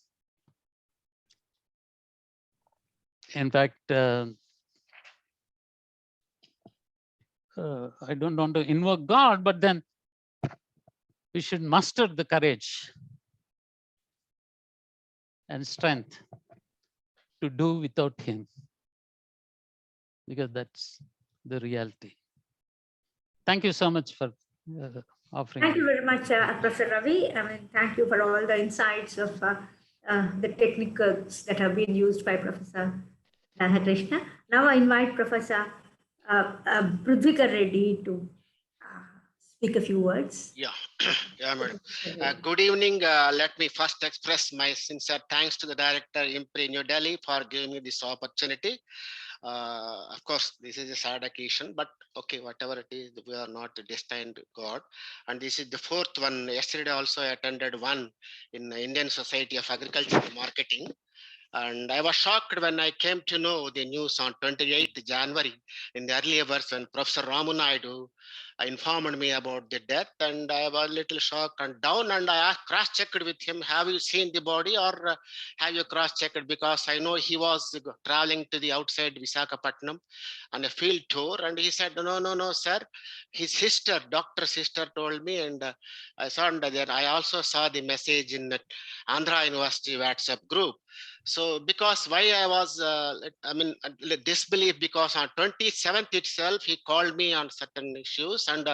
In fact, I don't want to invoke God, but then we should muster the courage and strength to do without him, because that's the reality. Thank you so much for offering.
Thank you very much, Professor Ravi. I mean, thank you for all the insights of the techniques that have been used by Professor Radhakrishna. Now I invite Professor Prudvikar Reddy to speak a few words.
Yeah, yeah, madam. Good evening. Let me first express my sincere thanks to the director, IMPRI New Delhi, for giving me this opportunity. Of course, this is a sad occasion, but okay, whatever it is, we are not destined God. And this is the fourth one. Yesterday also I attended one in the Indian Society of Agricultural Marketing. And I was shocked when I came to know the news on 28th January in the early hours when Professor Ramu Naidu informed me about the death, and I was a little shocked and down, and I cross-checked with him, have you seen the body or have you cross-checked, because I know he was traveling to the outside Visakhapatnam on a field tour, and he said, no, sir. His sister, doctor sister told me, and I saw, and then I also saw the message in the Andhra University WhatsApp group. So because why I was, disbelief, because on 27th itself, he called me on certain issues and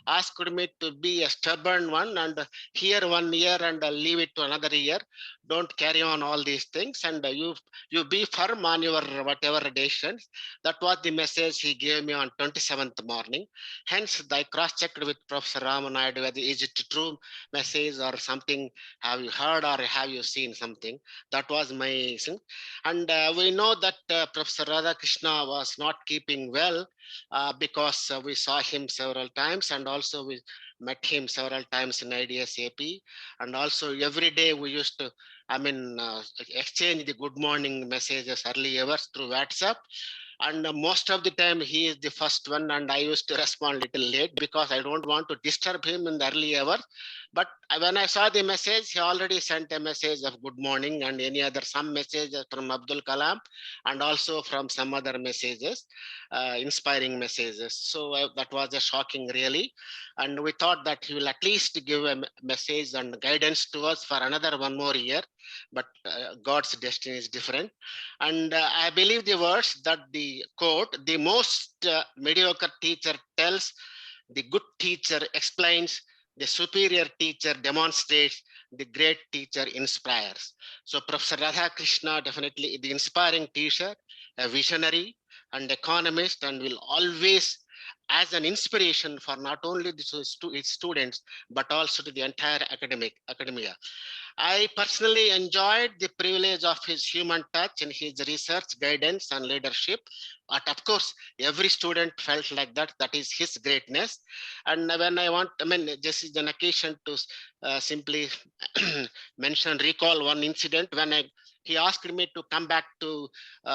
asked me to be a stubborn one and hear 1 year and leave it to another year. don't carry on all these things, and you be firm on your whatever decisions. That was the message he gave me on 27th morning. Hence, I cross-checked with Professor Ramanayadu whether is it true message or something. Have you heard or have you seen something? That was my thing. And we know that Professor Radhakrishna was not keeping well because we saw him several times, and also we met him several times in IDSAP, and also every day we used to exchange the good morning messages early hours through WhatsApp. And most of the time he is the first one, and I used to respond a little late because I don't want to disturb him in the early hours. But when I saw the message, he already sent a message of good morning and any other, some messages from Abdul Kalam, and also from some other messages, inspiring messages. So that was a shocking really. And we thought that he will at least give a message and guidance to us for another 1 more year. But God's destiny is different. And I believe the words that the quote, the most mediocre teacher tells, the good teacher explains, the superior teacher demonstrates, the great teacher inspires. So Professor Radhakrishna, definitely the inspiring teacher, a visionary and economist, and will always as an inspiration for not only its students, but also to the entire academia. I personally enjoyed the privilege of his human touch in his research, guidance, and leadership. But of course, every student felt like that. That is his greatness. And when this is an occasion to simply recall one incident when he asked me to come back to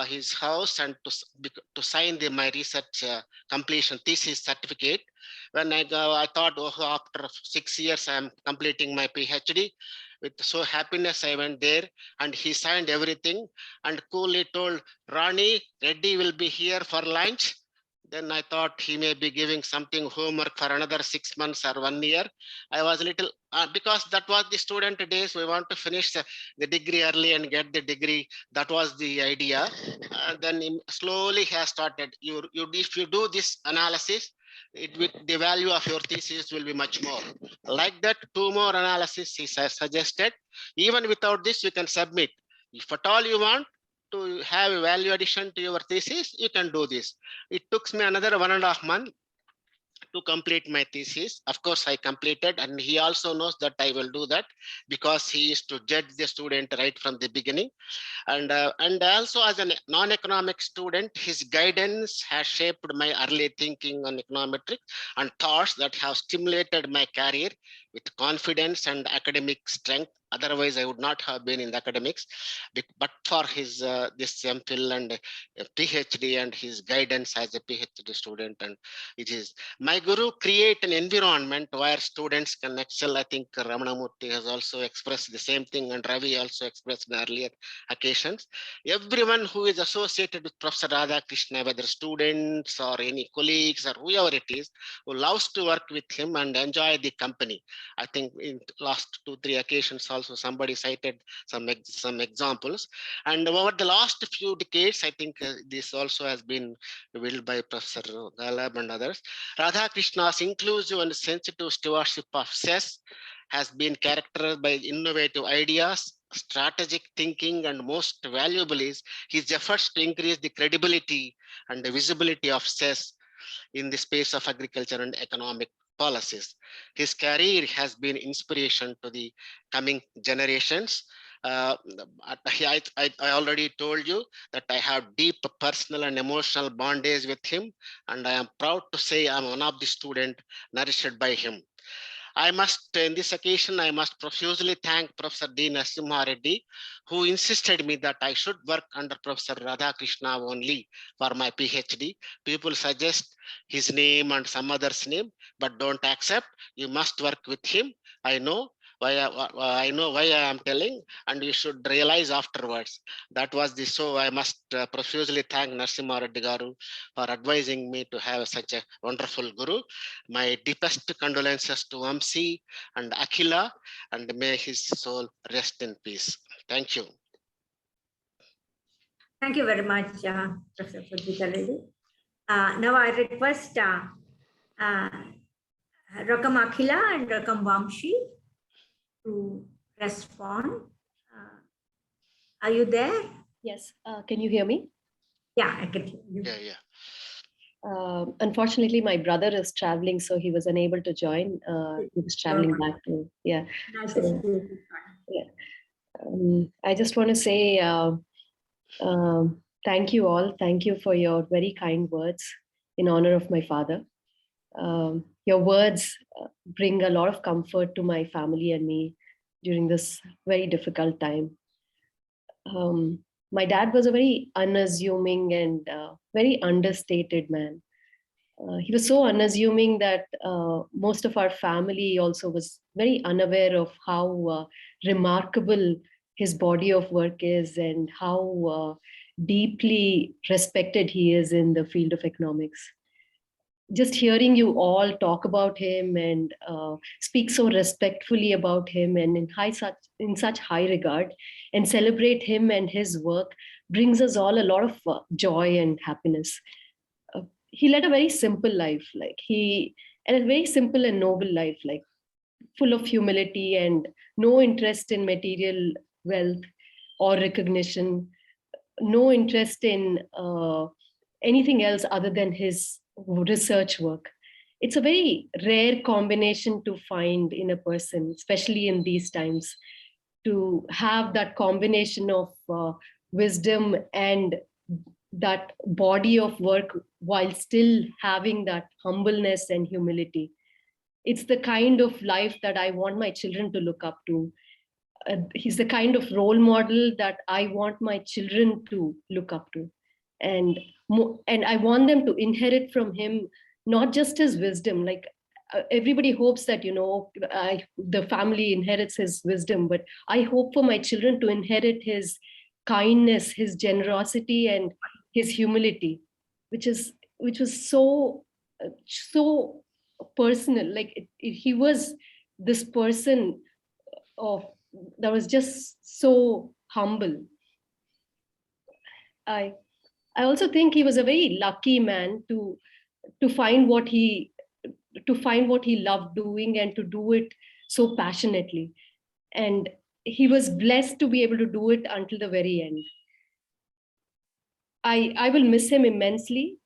his house and to sign my research completion thesis certificate. When I thought, oh, after 6 years, I am completing my PhD. With so happiness, I went there and he signed everything and coolly told, Rani, Reddy will be here for lunch. Then I thought he may be giving something homework for another 6 months or 1 year. I was a little, because that was the student days. We want to finish the degree early and get the degree. That was the idea. Then slowly he has started. If you do this analysis, the value of your thesis will be much more. Like that, 2 more analysis he suggested. Even without this, you can submit. If at all you want to have a value addition to your thesis, you can do this. It took me another 1.5 months to complete my thesis. Of course, I completed, and he also knows that I will do that because he is to judge the student right from the beginning. And also as a non-economic student, his guidance has shaped my early thinking on econometrics and thoughts that have stimulated my career with confidence and academic strength. Otherwise, I would not have been in the academics, but for his this MPhil and PhD and his guidance as a PhD student. And it is my guru create an environment where students can excel. I think Ramanamurthy has also expressed the same thing, and Ravi also expressed in earlier occasions. Everyone who is associated with Professor Radhakrishna, whether students or any colleagues or whoever it is, who loves to work with him and enjoy the company. I think in last 2-3 occasions also somebody cited some examples. And over the last few decades, I think this also has been revealed by Professor Galab and others. Radhakrishna's inclusive and sensitive stewardship of CESS has been characterized by innovative ideas, strategic thinking, and most valuable is his efforts to increase the credibility and the visibility of CESS in the space of agriculture and economic policies. His career has been inspiration to the coming generations. I already told you that I have deep personal and emotional bondage with him, and I am proud to say I'm one of the students nourished by him. I must, in this occasion, I must profusely thank Professor D. Narasimha Reddy, who insisted me that I should work under Professor Radhakrishna only for my PhD. People suggest his name and some other's name, but don't accept. You must work with him. I know why I am telling, and you should realize afterwards. That was the, so I must profusely thank Narasimha Reddy Garu for advising me to have such a wonderful guru. My deepest condolences to Vamsi and Akhila, and may his soul rest in peace. Thank you.
Thank you very much, Professor Pujita Reddy. Now I request Rokkam Akhila and Rokkam Vamsi to respond. Are you there?
Yes. Can you hear me?
Yeah, I can hear you.
Yeah.
Unfortunately, my brother is traveling, so he was unable to join. He was traveling back to, yeah.
Nice
So, yeah. I just want to say thank you all. Thank you for your very kind words in honor of my father. Your words bring a lot of comfort to my family and me during this very difficult time. My dad was a very unassuming and very understated man. He was so unassuming that most of our family also was very unaware of how remarkable his body of work is and how deeply respected he is in the field of economics. Just hearing you all talk about him and speak so respectfully about him and in such high regard and celebrate him and his work brings us all a lot of joy and happiness. He led a very simple life, and a very simple and noble life, like full of humility and no interest in material wealth or recognition, no interest in anything else other than his research work. It's a very rare combination to find in a person, especially in these times, to have that combination of wisdom and that body of work while still having that humbleness and humility. It's the kind of life that I want my children to look up to. He's the kind of role model that I want my children to look up to. And I want them to inherit from him, not just his wisdom, like everybody hopes that, the family inherits his wisdom, but I hope for my children to inherit his kindness, his generosity, and his humility, which was so personal. Like he was this person that was just so humble. I also think he was a very lucky man to find what he loved doing and to do it so passionately. And he was blessed to be able to do it until the very end. I will miss him immensely,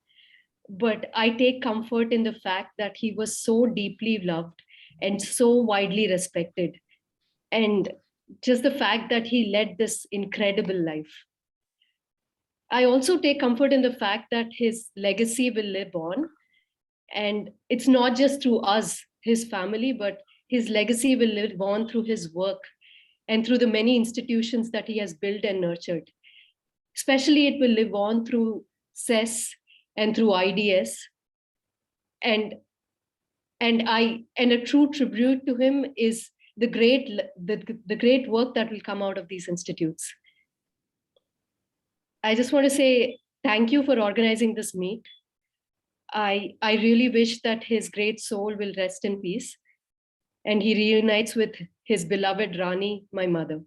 but I take comfort in the fact that he was so deeply loved and so widely respected. And just the fact that he led this incredible life. I also take comfort in the fact that his legacy will live on. And it's not just through us, his family, but his legacy will live on through his work and through the many institutions that he has built and nurtured. Especially it will live on through CESS and through IDS. And a true tribute to him is the great work that will come out of these institutes. I just want to say thank you for organizing this meet. I really wish that his great soul will rest in peace and he reunites with his beloved Rani, my mother.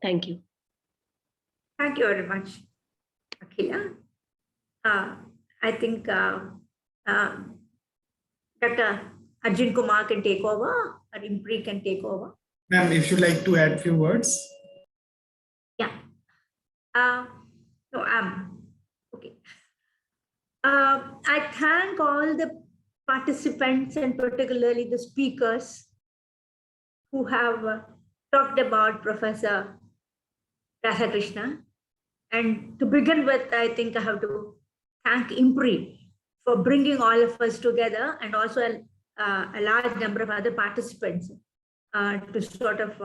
Thank you.
Thank you very much, Akhila. I think Dr. Arjunkumar can take over, or IMPRI can take over.
Ma'am, if you'd like to add a few words.
Yeah. Okay. I thank all the participants and particularly the speakers who have talked about Professor Radhakrishna. And to begin with, I think I have to thank IMPRI for bringing all of us together, and also a large number of other participants to sort of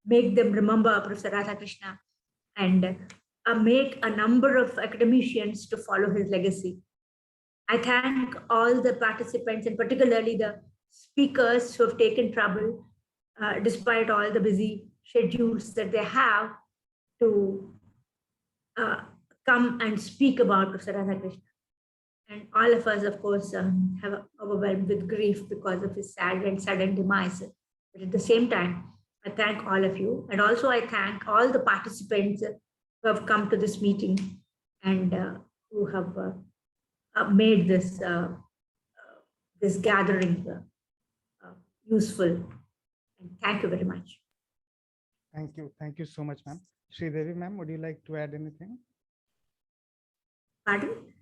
make them remember Professor Radhakrishna and make a number of academicians to follow his legacy. I thank all the participants and particularly the speakers who have taken trouble, despite all the busy schedules that they have, to come and speak about Professor Radhakrishna. And all of us, of course, have overwhelmed with grief because of his sad and sudden demise. But at the same time, I thank all of you. And also I thank all the participants who have come to this meeting and who have made this, this gathering useful. And thank you very much.
Thank you. Thank you so much, ma'am. Sridevi ma'am, would you like to add anything?
Pardon?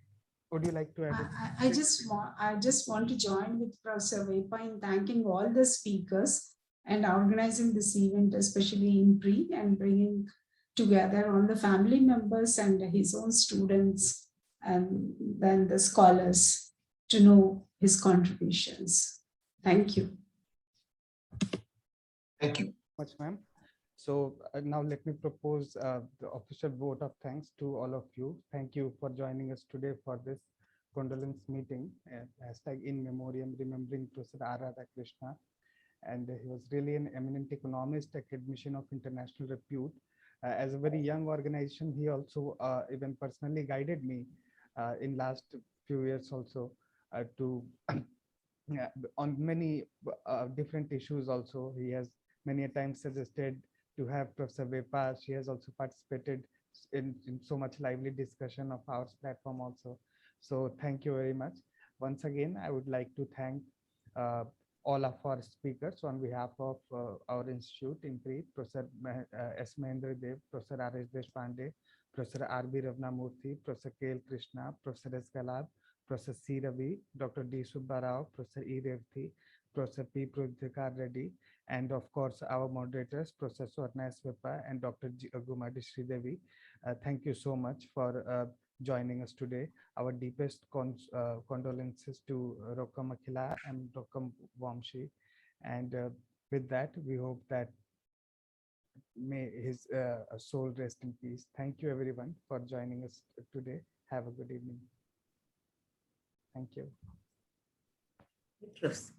Would you like to add anything?
I just want to join with Professor Vepa in thanking all the speakers and organizing this event, especially IMPRI, and bringing together all the family members and his own students and then the scholars to know his contributions. Thank you.
Thank you.
Much, ma'am. So now let me propose the official vote of thanks to all of you. Thank you for joining us today for this condolence meeting. Hashtag in memoriam, remembering Professor R. Radhakrishna. And he was really an eminent economist, academician of international repute. As a very young organization, he also even personally guided me in last few years also to on many different issues also. He has many a times suggested to have Professor Vepa. She has also participated in so much lively discussion of our platform also. So thank you very much. Once again, I would like to thank all of our speakers on behalf of our institute, IMPRI, Professor S. Mahendra Dev, Professor R. Deshpande, Professor R.B. Ravnamurthy, Professor K. Krishna, Professor S. Galab, Professor C. Ravi, Dr. D. Subbarao, Professor E. Revthi, Professor P. Prudhikar Reddy, and of course, our moderators, Professor Swarna Vepa and Dr. Gumadi Sridevi. Thank you so much for joining us today. Our deepest condolences to Rokkam Akhila and Rokkam Vamshi. And with that, we hope that may his soul rest in peace. Thank you everyone for joining us today. Have a good evening. Thank you.
Thank you.